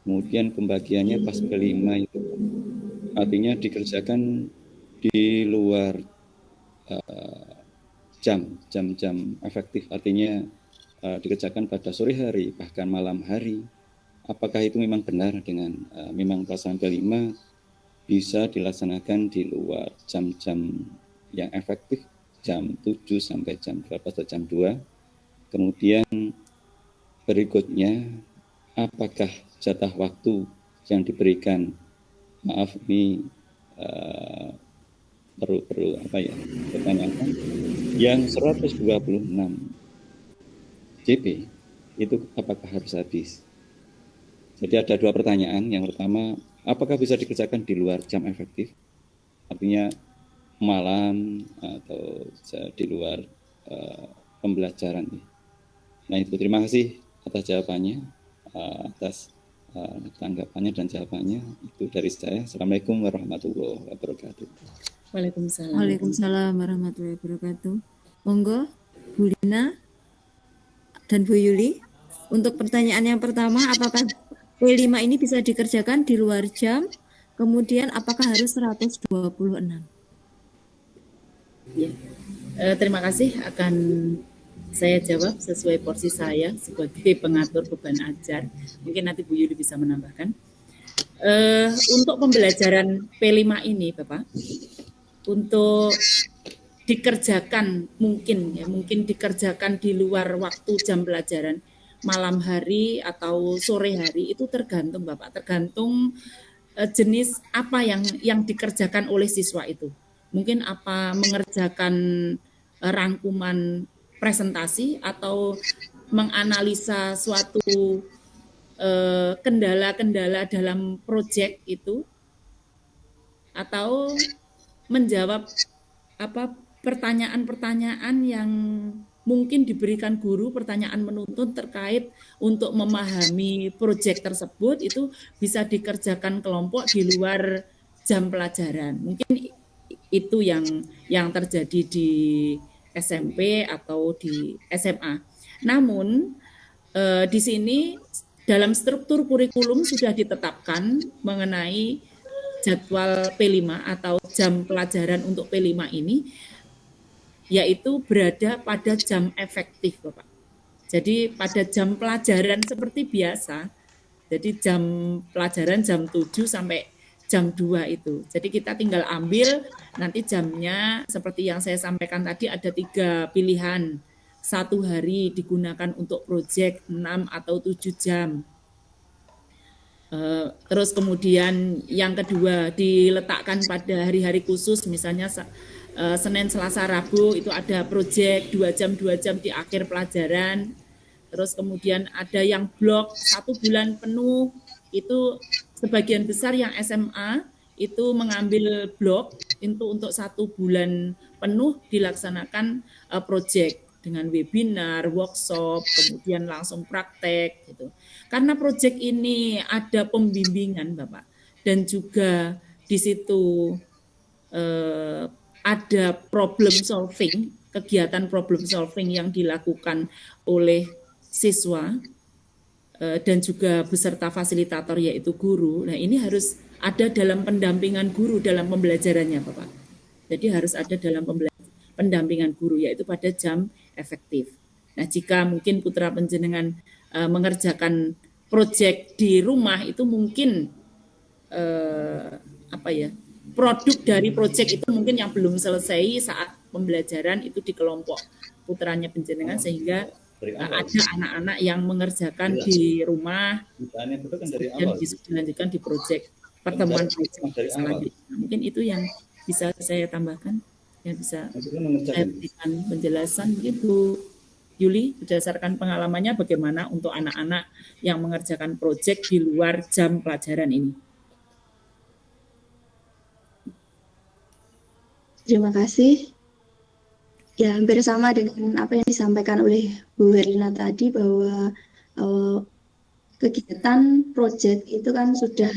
Kemudian pembagiannya pas P5 itu artinya dikerjakan di luar jam efektif, artinya dikerjakan pada sore hari bahkan malam hari. Apakah itu memang benar dengan memang pelaksanaan P5 bisa dilaksanakan di luar jam-jam yang efektif, jam 7 sampai jam berapa atau jam 2. Kemudian berikutnya, apakah jatah waktu yang diberikan, maaf ini perlu pertanyakan, yang 126 JP itu apakah harus habis? Jadi ada dua pertanyaan. Yang pertama, apakah bisa dikerjakan di luar jam efektif? Artinya malam atau di luar pembelajaran. Nah itu, terima kasih atas jawabannya, atas tanggapannya dan jawabannya. Itu dari saya. Assalamualaikum warahmatullahi wabarakatuh. Waalaikumsalam. Waalaikumsalam warahmatullahi wabarakatuh. Monggo, Bu Lina dan Bu Yuli. Untuk pertanyaan yang pertama, apakah P5 ini bisa dikerjakan di luar jam? Kemudian apakah harus 126? Ya. Terima kasih, akan saya jawab sesuai porsi saya sebagai pengatur beban ajar. Mungkin nanti Bu Yuli bisa menambahkan. Untuk pembelajaran P5 ini, Bapak, untuk dikerjakan mungkin dikerjakan di luar waktu jam pelajaran, malam hari atau sore hari, itu tergantung Bapak, tergantung jenis apa yang dikerjakan oleh siswa itu. Mungkin apa mengerjakan rangkuman presentasi atau menganalisa suatu kendala-kendala dalam proyek itu, atau menjawab pertanyaan-pertanyaan yang mungkin diberikan guru, pertanyaan menuntun terkait untuk memahami proyek tersebut, itu bisa dikerjakan kelompok di luar jam pelajaran. Mungkin itu yang terjadi di SMP atau di SMA. Namun di sini dalam struktur kurikulum sudah ditetapkan mengenai jadwal P5 atau jam pelajaran untuk P5 ini, yaitu berada pada jam efektif, Bapak. Jadi pada jam pelajaran seperti biasa, jadi jam pelajaran jam 7 sampai jam 2 itu. Jadi kita tinggal ambil nanti jamnya, seperti yang saya sampaikan tadi, ada 3 pilihan. 1 hari digunakan untuk proyek 6 atau 7 jam. Terus kemudian yang kedua diletakkan pada hari-hari khusus, misalnya Senin, Selasa, Rabu itu ada proyek 2 jam di akhir pelajaran. Terus kemudian ada yang blok 1 bulan penuh, itu sebagian besar yang SMA itu mengambil blok untuk 1 bulan penuh dilaksanakan proyek dengan webinar, workshop, kemudian langsung praktek gitu. Karena proyek ini ada pembimbingan Bapak, dan juga di situ ada problem solving, kegiatan problem solving yang dilakukan oleh siswa dan juga beserta fasilitator yaitu guru. Nah ini harus ada dalam pendampingan guru dalam pembelajarannya Bapak. Jadi harus ada dalam pendampingan guru yaitu pada jam efektif. Nah jika mungkin putra panjenengan mengerjakan proyek di rumah, itu mungkin produk dari proyek itu mungkin yang belum selesai saat pembelajaran itu di kelompok putranya panjenengan, sehingga ada anak-anak yang mengerjakan di rumah dan dilanjutkan di proyek pertemuan proyek selanjutnya. Mungkin itu yang bisa saya tambahkan. Ya bisa Maksudnya saya mengerjakan. berikan penjelasan begitu. Yuli, berdasarkan pengalamannya bagaimana untuk anak-anak yang mengerjakan proyek di luar jam pelajaran ini? Terima kasih. Ya, hampir sama dengan apa yang disampaikan oleh Bu Herlina tadi, bahwa kegiatan proyek itu kan sudah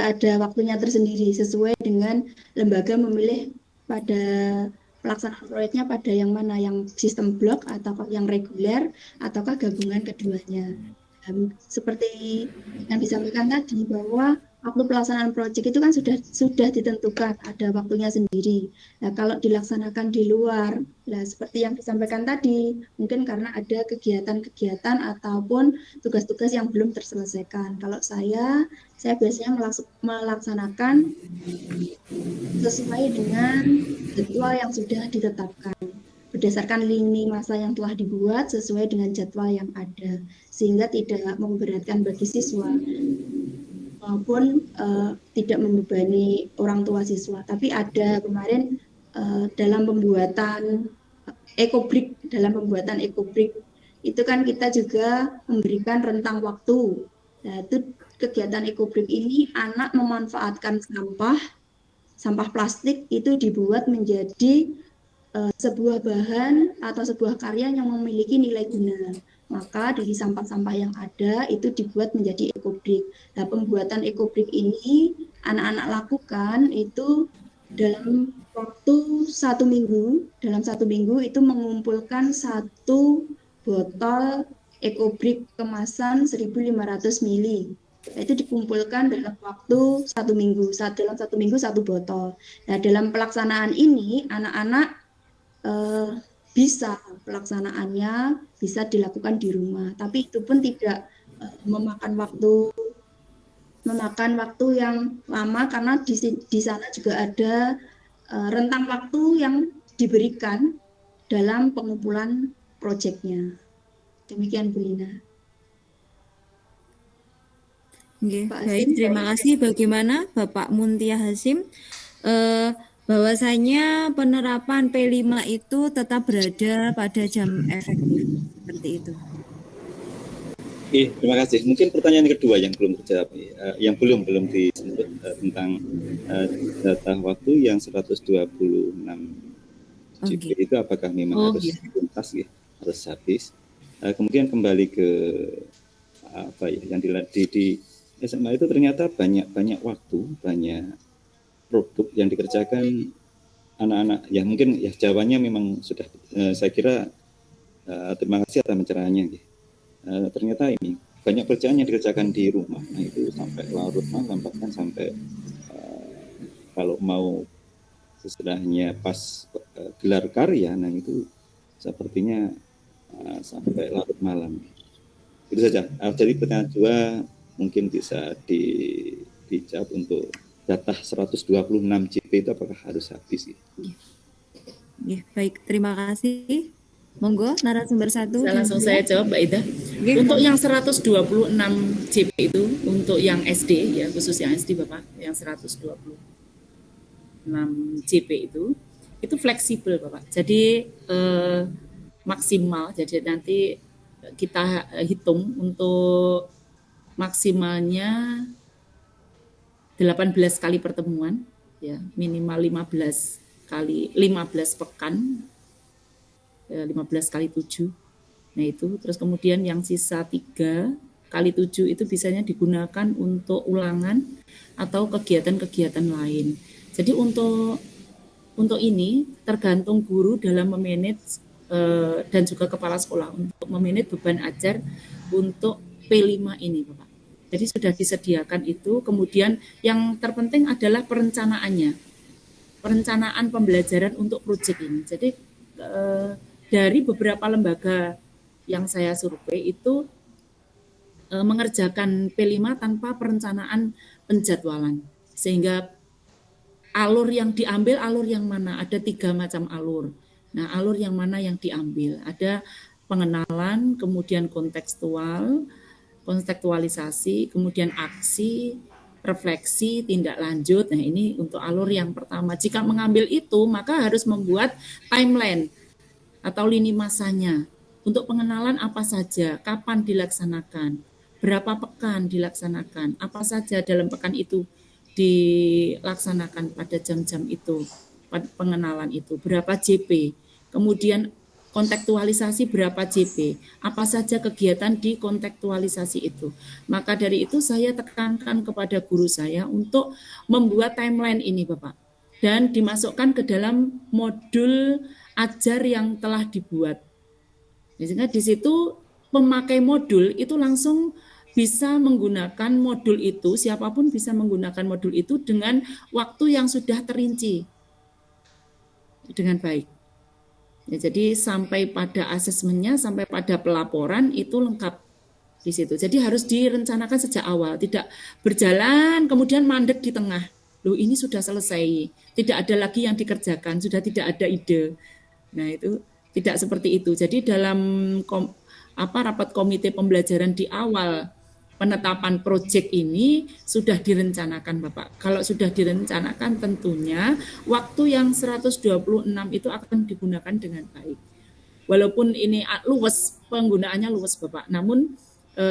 ada waktunya tersendiri sesuai dengan lembaga memilih pada pelaksanaan proyeknya pada yang mana, yang sistem blok atau yang reguler ataukah gabungan keduanya. Seperti yang disampaikan tadi, bahwa waktu pelaksanaan proyek itu kan sudah ditentukan, ada waktunya sendiri. Nah, kalau dilaksanakan di luar, nah seperti yang disampaikan tadi, mungkin karena ada kegiatan-kegiatan ataupun tugas-tugas yang belum terselesaikan. Kalau saya biasanya melaksanakan sesuai dengan jadwal yang sudah ditetapkan, berdasarkan lini masa yang telah dibuat sesuai dengan jadwal yang ada, sehingga tidak memberatkan bagi siswa maupun tidak membebani orang tua siswa. Tapi ada kemarin dalam pembuatan ekobrik itu kan kita juga memberikan rentang waktu. Nah, itu kegiatan ekobrik ini anak memanfaatkan sampah plastik itu dibuat menjadi sebuah bahan atau sebuah karya yang memiliki nilai guna. Maka dari sampah-sampah yang ada itu dibuat menjadi ekobrik. Nah, pembuatan ekobrik ini anak-anak lakukan itu dalam waktu 1 minggu. Dalam 1 minggu itu mengumpulkan 1 botol ekobrik kemasan 1.500 ml. Itu dikumpulkan dalam waktu 1 minggu. Dalam 1 minggu 1 botol. Nah, dalam pelaksanaan ini anak-anak bisa pelaksanaannya bisa dilakukan di rumah, tapi itu pun tidak memakan waktu yang lama, karena di sana juga ada rentang waktu yang diberikan dalam pengumpulan proyeknya. Demikian Bu Lina. Baik, terima kasih. Bagaimana Bapak Muntia Hasim? Bahwasanya penerapan P5 itu tetap berada pada jam efektif, seperti itu. Terima kasih. Mungkin pertanyaan kedua yang belum terjawab, yang belum disebut tentang data waktu yang 126 GB itu apakah memang harus tuntas, harus habis? Kemudian kembali ke apa ya yang di SMA itu ternyata banyak waktu, banyak produk yang dikerjakan anak-anak. Ya mungkin ya jawabannya memang sudah saya kira terima kasih atas pencerahannya. Ternyata ini banyak kerjaan yang dikerjakan di rumah. Nah itu sampai larut malam, bahkan sampai kalau mau istilahnya pas gelar karya, nah itu sepertinya sampai larut malam. Itu saja. Jadi pertanyaan dua mungkin bisa dijawab untuk data 126 GB itu apakah harus habis? Ya, baik, terima kasih. Monggo narasumber 1. Langsung saya jawab Mbak Ida. Untuk yang 126 GB itu untuk yang SD ya, khusus yang SD Bapak, yang 126 GB itu fleksibel Bapak. Jadi maksimal, jadi nanti kita hitung untuk maksimalnya 18 kali pertemuan, ya minimal 15 pekan, 15 kali 7. Nah itu, terus kemudian yang sisa 3 kali 7 itu biasanya digunakan untuk ulangan atau kegiatan-kegiatan lain. Jadi untuk ini tergantung guru dalam memanage dan juga kepala sekolah untuk memanage beban ajar untuk P5 ini Bapak. Jadi sudah disediakan itu, kemudian yang terpenting adalah perencanaannya. Perencanaan pembelajaran untuk proyek ini. Jadi dari beberapa lembaga yang saya survei itu mengerjakan P5 tanpa perencanaan penjadwalan. Sehingga alur yang diambil, alur yang mana? Ada 3 macam alur. Nah, alur yang mana yang diambil? Ada pengenalan, kemudian kontekstualisasi, kemudian aksi, refleksi, tindak lanjut. Nah, ini untuk alur yang pertama. Jika mengambil itu, maka harus membuat timeline atau lini masanya untuk pengenalan apa saja, kapan dilaksanakan, berapa pekan dilaksanakan, apa saja dalam pekan itu dilaksanakan pada jam-jam itu, pengenalan itu, berapa JP, kemudian kontekstualisasi berapa JP, apa saja kegiatan di kontekstualisasi itu. Maka dari itu saya tekankan kepada guru saya untuk membuat timeline ini Bapak, dan dimasukkan ke dalam modul ajar yang telah dibuat. Sehingga di situ pemakai modul itu langsung bisa menggunakan modul itu, siapapun bisa menggunakan modul itu dengan waktu yang sudah terinci dengan baik. Ya, jadi sampai pada asesmennya, sampai pada pelaporan itu lengkap di situ. Jadi harus direncanakan sejak awal, tidak berjalan kemudian mandek di tengah. Loh, ini sudah selesai, tidak ada lagi yang dikerjakan, sudah tidak ada ide. Nah, itu tidak seperti itu. Jadi dalam rapat komite pembelajaran di awal penetapan proyek ini sudah direncanakan Bapak. Kalau sudah direncanakan tentunya waktu yang 126 itu akan digunakan dengan baik. Walaupun ini luwes, penggunaannya luwes Bapak, namun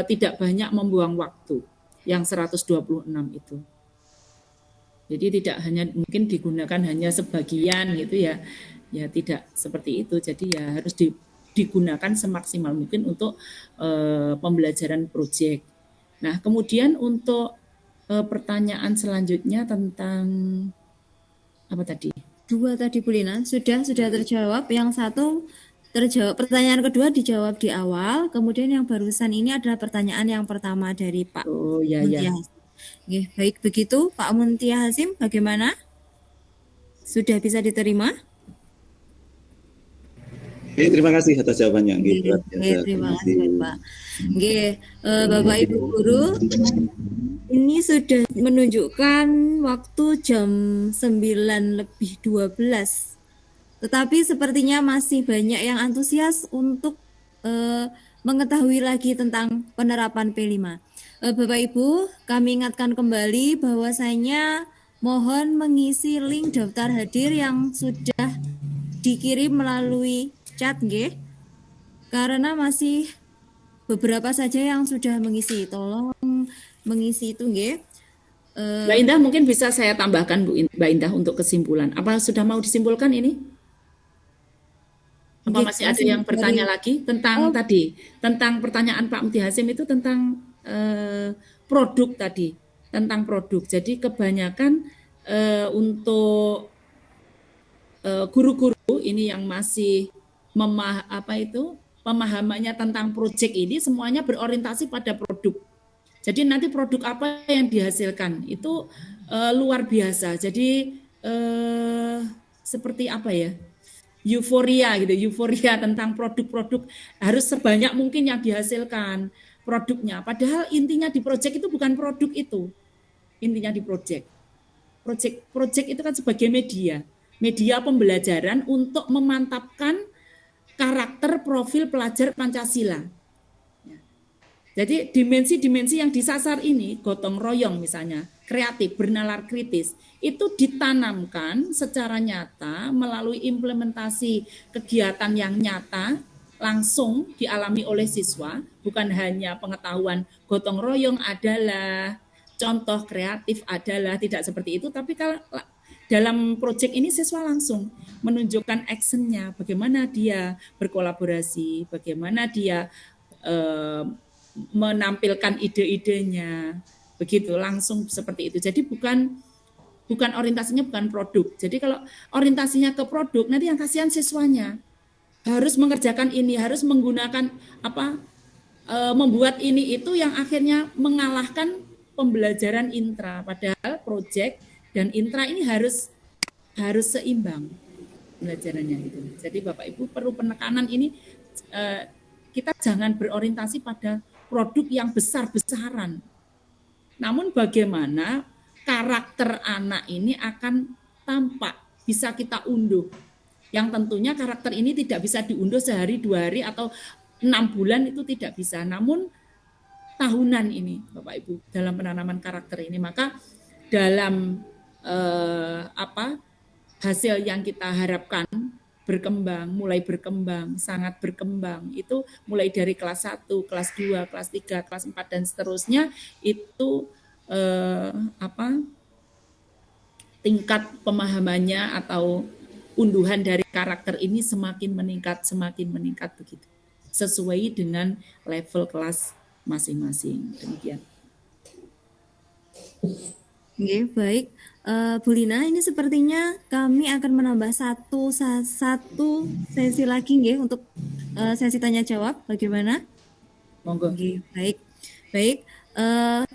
tidak banyak membuang waktu yang 126 itu. Jadi tidak hanya mungkin digunakan hanya sebagian gitu ya. Ya tidak seperti itu. Jadi ya harus digunakan semaksimal mungkin untuk pembelajaran proyek. Nah, kemudian untuk pertanyaan selanjutnya tentang apa tadi? 2 tadi Bu Lina sudah terjawab. Yang 1 terjawab. Pertanyaan kedua dijawab di awal. Kemudian yang barusan ini adalah pertanyaan yang pertama dari Pak Muntia Hasim. Oke, baik begitu Pak Muntia Hasim, bagaimana? Sudah bisa diterima? Terima kasih atas jawabannya. Terima kasih Pak. Bapak Ibu Guru, ini sudah menunjukkan waktu jam 9:12. Tetapi sepertinya masih banyak yang antusias untuk mengetahui lagi tentang penerapan P5. Bapak Ibu, kami ingatkan kembali bahwasanya mohon mengisi link daftar hadir yang sudah dikirim melalui chat karena masih beberapa saja yang sudah mengisi. Tolong mengisi itu Mbak Indah, mungkin bisa saya tambahkan Mbak Indah untuk kesimpulan. Apa sudah mau disimpulkan ini? Apa masih ada yang bertanya lagi tentang tentang pertanyaan Pak Muntia Hasim itu tentang produk tadi, tentang produk. Jadi kebanyakan untuk guru-guru ini yang masih pemahamannya tentang proyek ini semuanya berorientasi pada produk. Jadi nanti produk apa yang dihasilkan itu luar biasa. Jadi seperti apa ya? Euforia tentang produk-produk harus sebanyak mungkin yang dihasilkan produknya. Padahal intinya di proyek itu bukan produk itu. Intinya di proyek itu kan sebagai media pembelajaran untuk memantapkan karakter profil pelajar Pancasila. Jadi dimensi-dimensi yang disasar ini, gotong royong misalnya, kreatif, bernalar kritis, itu ditanamkan secara nyata melalui implementasi kegiatan yang nyata, langsung dialami oleh siswa, bukan hanya pengetahuan gotong royong adalah, contoh kreatif adalah, tidak seperti itu, tapi kalau dalam proyek ini siswa langsung menunjukkan actionnya, bagaimana dia berkolaborasi, bagaimana dia menampilkan ide-idenya, begitu langsung seperti itu. Jadi bukan orientasinya bukan produk. Jadi kalau orientasinya ke produk, nanti yang kasihan siswanya harus mengerjakan ini, harus menggunakan membuat ini itu yang akhirnya mengalahkan pembelajaran intra. Padahal proyek dan intra ini harus seimbang pembelajarannya gitu. Jadi Bapak Ibu perlu penekanan ini, kita jangan berorientasi pada produk yang besar-besaran. Namun bagaimana karakter anak ini akan tampak, bisa kita unduh. Yang tentunya karakter ini tidak bisa diunduh sehari, 2 hari, atau 6 bulan, itu tidak bisa. Namun tahunan ini, Bapak Ibu, dalam penanaman karakter ini. Maka dalam hasil yang kita harapkan mulai berkembang, sangat berkembang, itu mulai dari kelas 1, kelas 2, kelas 3, kelas 4 dan seterusnya, itu tingkat pemahamannya atau unduhan dari karakter ini semakin meningkat begitu, sesuai dengan level kelas masing-masing. Demikian. Oke, baik. Bu Lina, ini sepertinya kami akan menambah satu sesi lagi nggih untuk sesi tanya jawab. Bagaimana? Monggo. Oke, baik. Baik,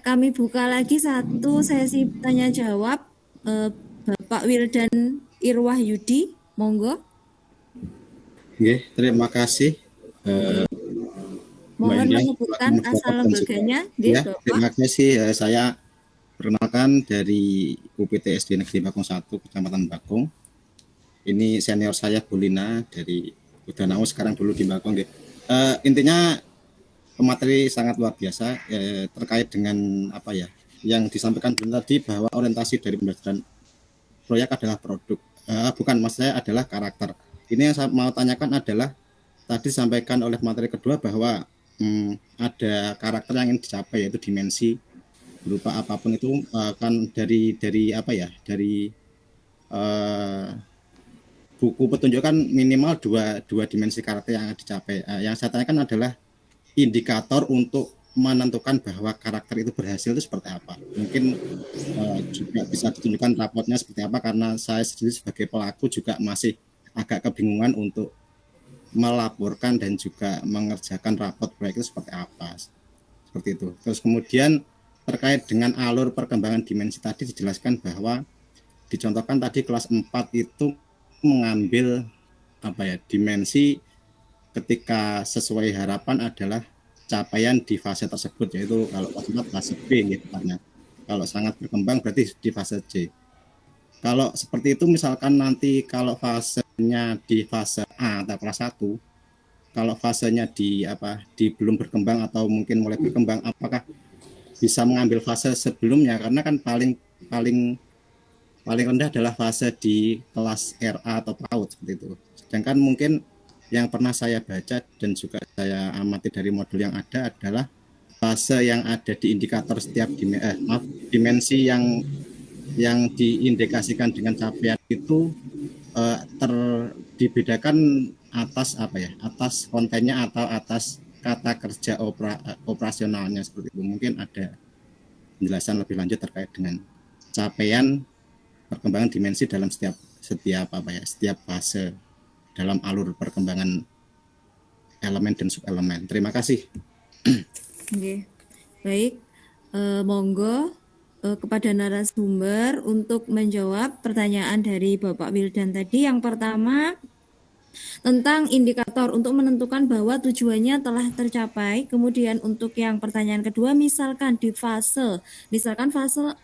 kami buka lagi satu sesi tanya jawab. Bapak Wildan Irwahyudi, monggo. Oke, terima kasih. Mohon menyebutkan asal lembaganya, ya, Bapak. terima kasih. Saya perkenalkan dari UPT SD Negeri Bakung 1, Kecamatan Bakung. Ini senior saya Bu Lina dari Udanau, sekarang dulu di Bakung. Intinya materi sangat luar biasa terkait dengan apa ya yang disampaikan tadi, bahwa orientasi dari pembelajaran proyek adalah produk, bukan, maksud saya adalah karakter. Ini yang saya mau tanyakan adalah tadi disampaikan oleh materi kedua bahwa ada karakter yang ingin dicapai, yaitu dimensi berupa apapun itu kan dari apa ya, dari buku petunjuk kan minimal dua dimensi karakter yang dicapai. Yang saya tanyakan adalah indikator untuk menentukan bahwa karakter itu berhasil itu seperti apa. Mungkin juga bisa ditunjukkan rapotnya seperti apa, karena saya sendiri sebagai pelaku juga masih agak kebingungan untuk melaporkan dan juga mengerjakan rapot proyek itu seperti apa. Seperti itu. Terus kemudian terkait dengan alur perkembangan dimensi tadi dijelaskan bahwa dicontohkan tadi kelas 4 itu mengambil apa ya, dimensi ketika sesuai harapan adalah capaian di fase tersebut, yaitu kalau fase B gitu kan. Kalau sangat berkembang berarti di fase C. Kalau seperti itu misalkan nanti kalau fasenya di fase A atau kelas 1, kalau fasenya di belum berkembang atau mungkin mulai berkembang, apakah bisa mengambil fase sebelumnya, karena kan paling rendah adalah fase di kelas RA atau PAUD seperti itu. Sedangkan mungkin yang pernah saya baca dan juga saya amati dari modul yang ada adalah fase yang ada di indikator setiap dimensi yang diindikasikan dengan capaian itu dibedakan atas atas kontennya atau atas kata kerja operasionalnya seperti itu. Mungkin ada penjelasan lebih lanjut terkait dengan capaian perkembangan dimensi dalam setiap fase dalam alur perkembangan elemen dan subelemen. Terima kasih. Oke. Baik, monggo kepada narasumber untuk menjawab pertanyaan dari Bapak Wildan tadi. Yang pertama, tentang indikator untuk menentukan bahwa tujuannya telah tercapai. Kemudian untuk yang pertanyaan kedua, misalkan fase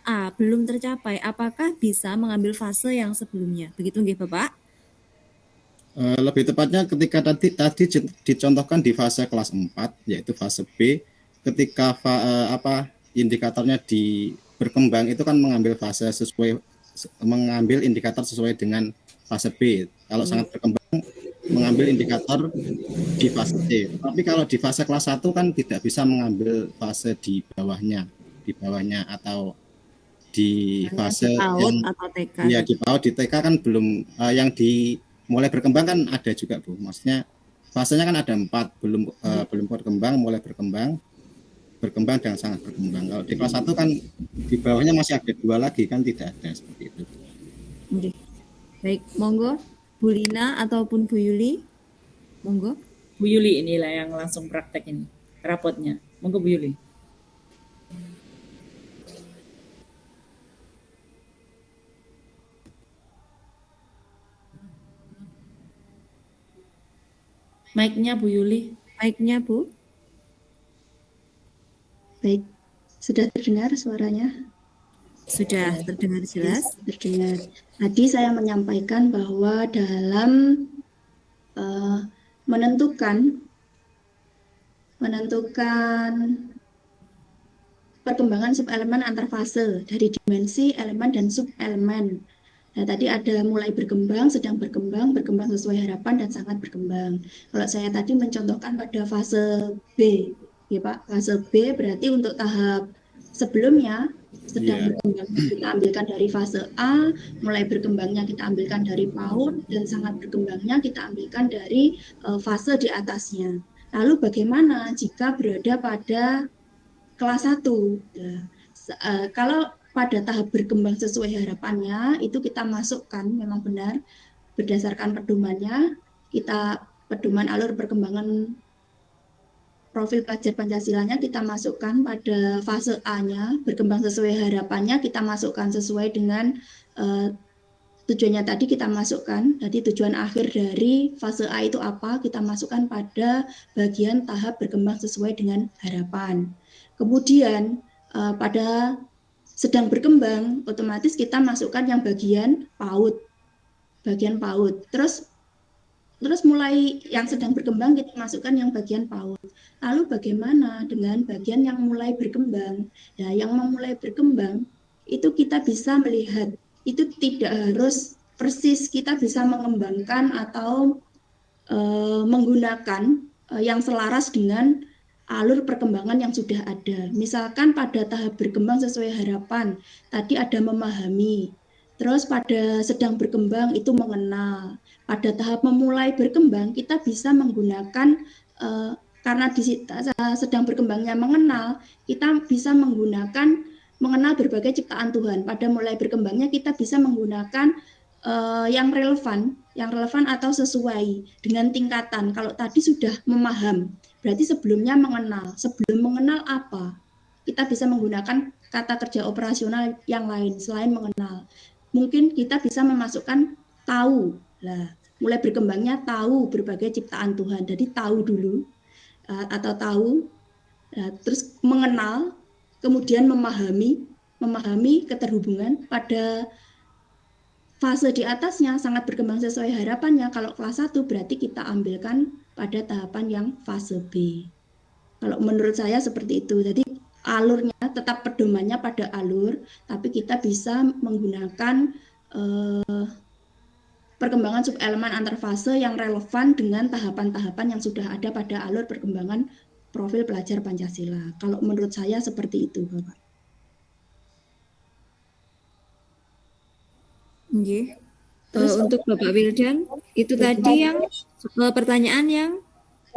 A belum tercapai, apakah bisa mengambil fase yang sebelumnya? Begitu nggih Bapak? Lebih tepatnya ketika tadi dicontohkan di fase kelas 4, yaitu fase B, ketika indikatornya berkembang itu kan mengambil indikator sesuai dengan fase B. Kalau sangat berkembang mengambil indikator di fase C. Tapi kalau di fase kelas 1 kan tidak bisa mengambil fase di bawahnya atau di fase PAUD atau TK. Ya, di PAUD, di TK kan belum, yang di mulai berkembang kan ada juga Bu. Maksudnya fasenya kan ada 4, belum berkembang, mulai berkembang dan sangat berkembang. Kalau di kelas 1 kan di bawahnya masih ada 2 lagi, kan tidak ada seperti itu. Oke. Baik, monggo Bu Lina ataupun Bu Yuli. Monggo. Bu Yuli inilah yang langsung praktek ini rapotnya. Monggo Bu Yuli. Mic-nya Bu Yuli. Mic-nya Bu. Baik, sudah terdengar suaranya? Sudah terdengar jelas. Terdengar. Tadi saya menyampaikan bahwa dalam menentukan perkembangan subelemen antar fase dari dimensi, elemen, dan subelemen. Nah, tadi ada mulai berkembang, sedang berkembang, berkembang sesuai harapan, dan sangat berkembang. Kalau saya tadi mencontohkan pada fase B, ya Pak, fase B berarti untuk tahap sebelumnya sedang berkembang kita ambilkan dari fase A, mulai berkembangnya kita ambilkan dari PAUD, dan sangat berkembangnya kita ambilkan dari fase di atasnya. Lalu bagaimana jika berada pada kelas 1? Nah, kalau pada tahap berkembang sesuai harapannya, itu kita masukkan memang benar berdasarkan pedomannya, kita pedoman alur perkembangan profil pelajar Pancasilanya kita masukkan pada fase A-nya, berkembang sesuai harapannya kita masukkan sesuai dengan tujuannya tadi kita masukkan. Jadi tujuan akhir dari fase A itu apa? Kita masukkan pada bagian tahap berkembang sesuai dengan harapan. Kemudian pada sedang berkembang, otomatis kita masukkan yang bagian PAUD. Bagian PAUD. Terus mulai yang sedang berkembang kita masukkan yang bagian PAUD. Lalu bagaimana dengan bagian yang mulai berkembang? Nah, yang memulai berkembang itu kita bisa melihat, itu tidak harus persis kita bisa mengembangkan atau menggunakan yang selaras dengan alur perkembangan yang sudah ada. Misalkan pada tahap berkembang sesuai harapan, tadi ada memahami. Terus pada sedang berkembang itu mengenal. Pada tahap memulai berkembang kita bisa menggunakan karena di sedang berkembangnya mengenal, kita bisa menggunakan mengenal berbagai ciptaan Tuhan. Pada mulai berkembangnya kita bisa menggunakan yang relevan atau sesuai dengan tingkatan. Kalau tadi sudah memaham, berarti sebelumnya mengenal. Sebelum mengenal apa? Kita bisa menggunakan kata kerja operasional yang lain selain mengenal. Mungkin kita bisa memasukkan tahu. Lah, mulai berkembangnya tahu berbagai ciptaan Tuhan. Jadi tahu dulu atau tahu, terus mengenal, kemudian memahami keterhubungan. Pada fase di atasnya sangat berkembang sesuai harapannya. Kalau kelas 1 berarti kita ambilkan pada tahapan yang fase B. Kalau menurut saya seperti itu. Jadi alurnya tetap pedomannya pada alur, tapi kita bisa menggunakan perkembangan subelemen antar fase yang relevan dengan tahapan-tahapan yang sudah ada pada alur perkembangan profil pelajar Pancasila. Kalau menurut saya seperti itu, Bapak. Okay. Untuk Bapak Wildan, itu tadi yang pertanyaan yang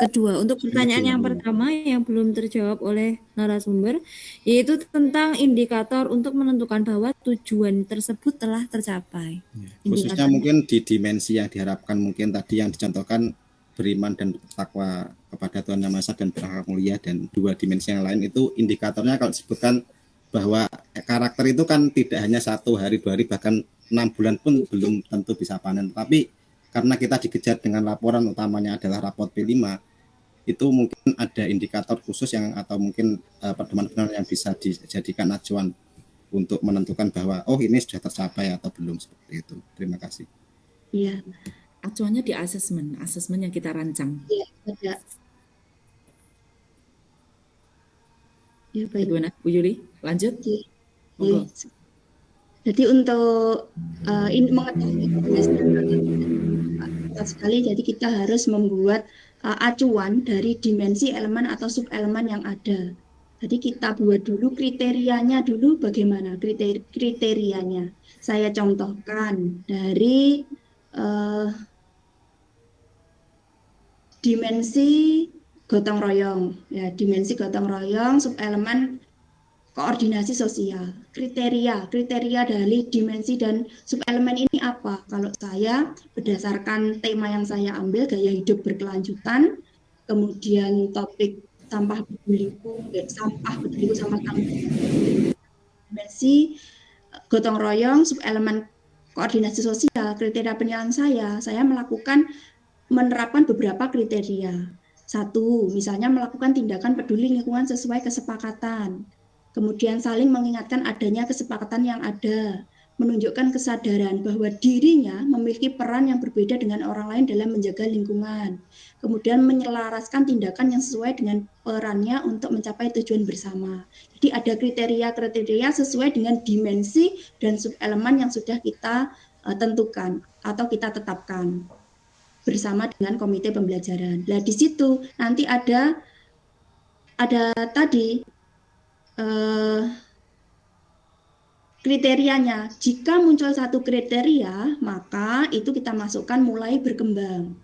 kedua. Untuk pertanyaan yang pertama yang belum terjawab oleh narasumber, yaitu tentang indikator untuk menentukan bahwa tujuan tersebut telah tercapai. Khususnya mungkin di dimensi yang diharapkan, mungkin tadi yang dicontohkan beriman dan bertakwa kepada Tuhan Yang Maha Esa dan berakhlak mulia, dan 2 dimensi yang lain itu indikatornya kalau disebutkan bahwa karakter itu kan tidak hanya 1 hari, 2 hari, bahkan 6 bulan pun belum tentu bisa panen. Tapi karena kita dikejar dengan laporan utamanya adalah raport P5, itu mungkin ada indikator khusus yang atau mungkin pedoman-pedoman yang bisa dijadikan acuan untuk menentukan bahwa oh ini sudah tercapai atau belum, seperti itu. Terima kasih. Iya. Acuannya di asesmen yang kita rancang. Iya, ada. Ya, baik. Gimana, Bu Yuli? Lanjut. Monggo. Jadi untuk mengetahui sekali, jadi kita harus membuat acuan dari dimensi elemen atau subelemen yang ada. Jadi kita buat dulu kriterianya dulu, bagaimana kriterianya. Saya contohkan dari dimensi gotong royong, ya, dimensi gotong royong subelemen koordinasi sosial. Kriteria dari dimensi dan subelemen ini apa? Kalau saya berdasarkan tema yang saya ambil, gaya hidup berkelanjutan, kemudian topik sampah peduliku sama dimensi gotong royong subelemen koordinasi sosial. Kriteria penilaian saya melakukan menerapkan beberapa kriteria. 1, misalnya melakukan tindakan peduli lingkungan sesuai kesepakatan. Kemudian saling mengingatkan adanya kesepakatan yang ada, menunjukkan kesadaran bahwa dirinya memiliki peran yang berbeda dengan orang lain dalam menjaga lingkungan. Kemudian menyelaraskan tindakan yang sesuai dengan perannya untuk mencapai tujuan bersama. Jadi ada kriteria-kriteria sesuai dengan dimensi dan subelemen yang sudah kita tentukan atau kita tetapkan bersama dengan komite pembelajaran. Nah, di situ nanti ada tadi kriterianya. Jika muncul satu kriteria, maka itu kita masukkan mulai berkembang.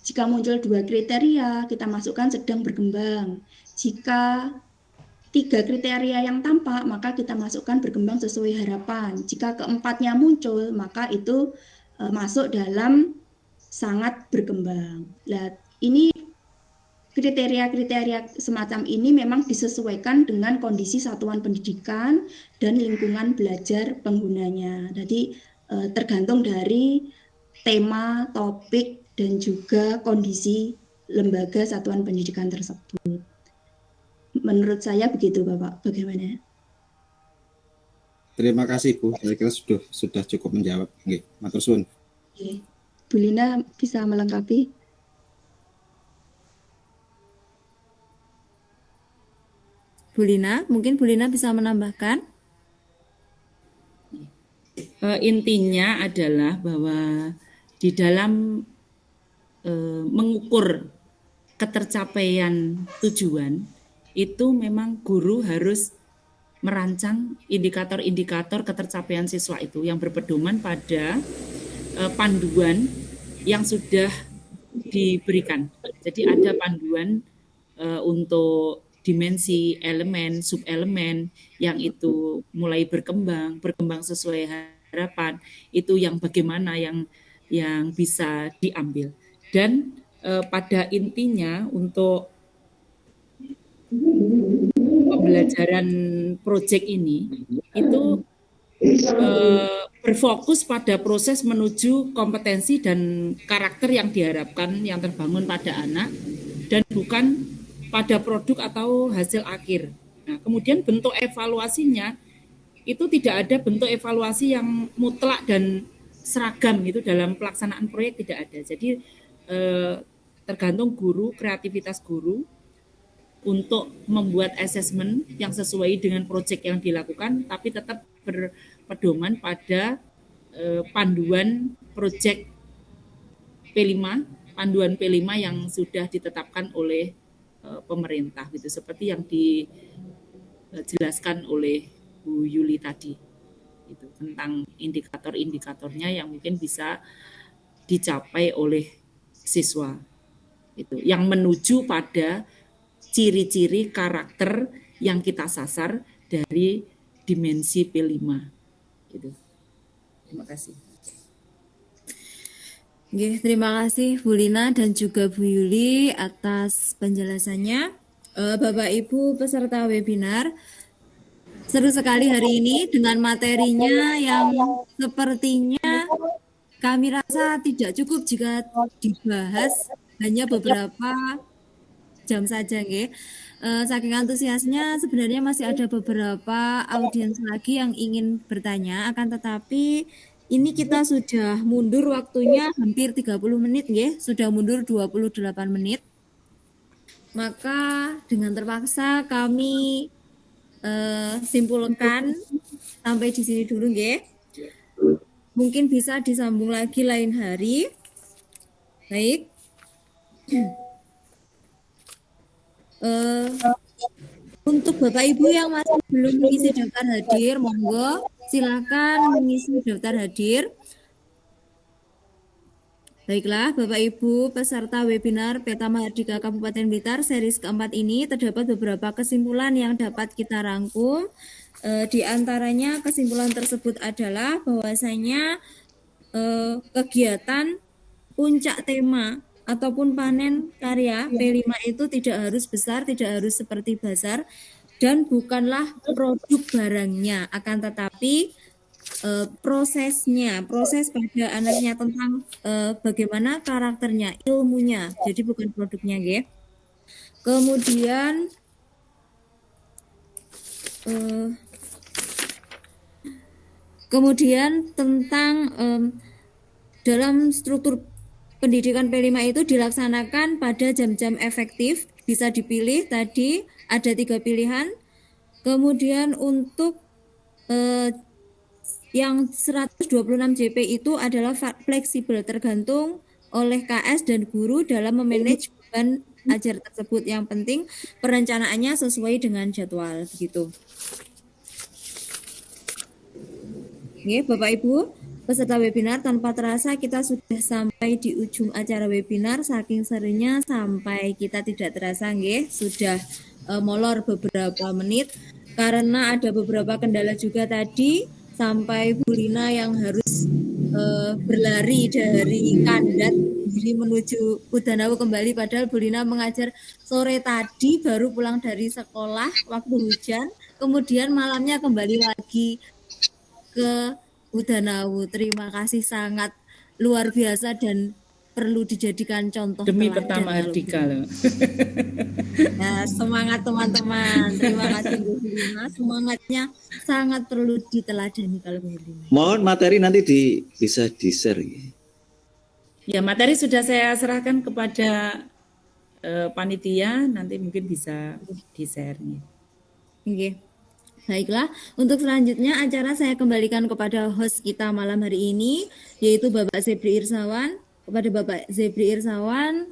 Jika muncul 2 kriteria, kita masukkan sedang berkembang. Jika 3 kriteria yang tampak, maka kita masukkan berkembang sesuai harapan. Jika keempatnya muncul, maka itu masuk dalam sangat berkembang. Nah, ini kriteria-kriteria semacam ini memang disesuaikan dengan kondisi satuan pendidikan dan lingkungan belajar penggunanya. Jadi tergantung dari tema, topik, dan juga kondisi lembaga satuan pendidikan tersebut. Menurut saya begitu, Bapak. Bagaimana? Terima kasih, Bu. Saya kira sudah cukup menjawab. Nggih, matur suwun. Bu Lina bisa melengkapi? Bu Lina, mungkin Bu Lina bisa menambahkan? Intinya adalah bahwa di dalam mengukur ketercapaian tujuan itu memang guru harus merancang indikator-indikator ketercapaian siswa itu yang berpedoman pada panduan yang sudah diberikan. Jadi ada panduan untuk dimensi, elemen, subelemen yang itu mulai berkembang sesuai harapan, itu yang bagaimana yang bisa diambil. Dan pada intinya untuk pembelajaran proyek ini itu berfokus pada proses menuju kompetensi dan karakter yang diharapkan yang terbangun pada anak dan bukan pada produk atau hasil akhir. Nah, kemudian bentuk evaluasinya itu tidak ada bentuk evaluasi yang mutlak dan seragam gitu dalam pelaksanaan proyek, tidak ada. Jadi tergantung guru, kreativitas guru untuk membuat asesmen yang sesuai dengan proyek yang dilakukan, tapi tetap berpedoman pada panduan proyek P5, panduan P5 yang sudah ditetapkan oleh pemerintah gitu, seperti yang dijelaskan oleh Bu Yuli tadi itu tentang indikator-indikatornya yang mungkin bisa dicapai oleh siswa itu yang menuju pada ciri-ciri karakter yang kita sasar dari dimensi P5 gitu. Terima kasih. Oke, terima kasih Bu Lina dan juga Bu Yuli atas penjelasannya. Bapak Ibu peserta webinar, seru sekali hari ini dengan materinya yang sepertinya kami rasa tidak cukup jika dibahas hanya beberapa jam saja, nggih. Saking antusiasnya sebenarnya masih ada beberapa audiens lagi yang ingin bertanya, akan tetapi ini kita sudah mundur waktunya hampir 30 menit, nggih. Sudah mundur 28 menit. Maka dengan terpaksa kami simpulkan sampai di sini dulu, nggih. Mungkin bisa disambung lagi lain hari. Baik. Untuk Bapak Ibu yang masih belum mengisi daftar hadir, monggo silakan mengisi daftar hadir. Baiklah, Bapak Ibu peserta webinar Peta Mahardika Kabupaten Blitar series keempat ini terdapat beberapa kesimpulan yang dapat kita rangkum. Di antaranya kesimpulan tersebut adalah bahwasanya kegiatan puncak tema ataupun panen karya P5 itu tidak harus besar, tidak harus seperti bazar, dan bukanlah produk barangnya, akan tetapi prosesnya, proses pada anaknya tentang bagaimana karakternya, ilmunya, jadi bukan produknya, nggih. Kemudian Kemudian tentang dalam struktur pendidikan P5 itu dilaksanakan pada jam-jam efektif, bisa dipilih tadi ada 3 pilihan. Kemudian untuk yang 126 JP itu adalah fleksibel, tergantung oleh KS dan guru dalam memanage beban ajar tersebut. Yang penting perencanaannya sesuai dengan jadwal begitu. Oke, Bapak Ibu, peserta webinar, tanpa terasa kita sudah sampai di ujung acara webinar. Saking serunya sampai kita tidak terasa nggih, sudah molor beberapa menit karena ada beberapa kendala juga tadi, sampai Bu Lina yang harus berlari dari Kandat diri menuju Udanawu kembali, padahal Bu Lina mengajar sore tadi baru pulang dari sekolah waktu hujan, kemudian malamnya kembali lagi ke Udanawu. Terima kasih, sangat luar biasa dan perlu dijadikan contoh Demi teladan pertama ya, Hardika loh. Ya, semangat teman-teman. Terima kasih Bu Lina. Semangatnya sangat perlu diteladani kalau Bu Lina. Mohon materi nanti bisa di-share. Ya, materi sudah saya serahkan kepada panitia, nanti mungkin bisa di-share. Oke. Baiklah, untuk selanjutnya acara saya kembalikan kepada host kita malam hari ini, yaitu Bapak Zebri Irsawan. Kepada Bapak Zebri Irsawan,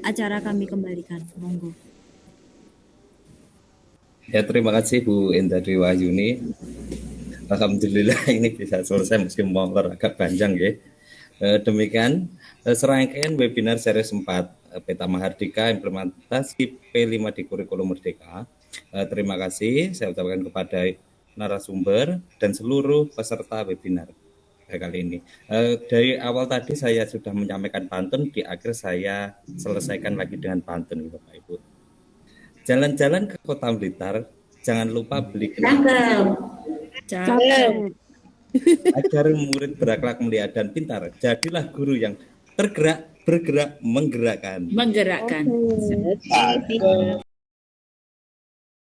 acara kami kembalikan. Monggo. Ya, terima kasih Bu Indah Dwi Wahyuni. Alhamdulillah ini bisa selesai meski molor agak panjang ya. Demikian serangkaian webinar seri 4 Peta Mahardika implementasi P5 di kurikulum Merdeka. Terima kasih saya ucapkan kepada narasumber dan seluruh peserta webinar kali ini. Dari awal tadi saya sudah menyampaikan pantun, di akhir saya selesaikan lagi dengan pantun, Bapak Ibu. Jalan-jalan ke Kota Blitar, jangan lupa beli kendaraan. Agar murid berakhlak mulia dan pintar, jadilah guru yang tergerak, bergerak, menggerakkan. Menggerakkan.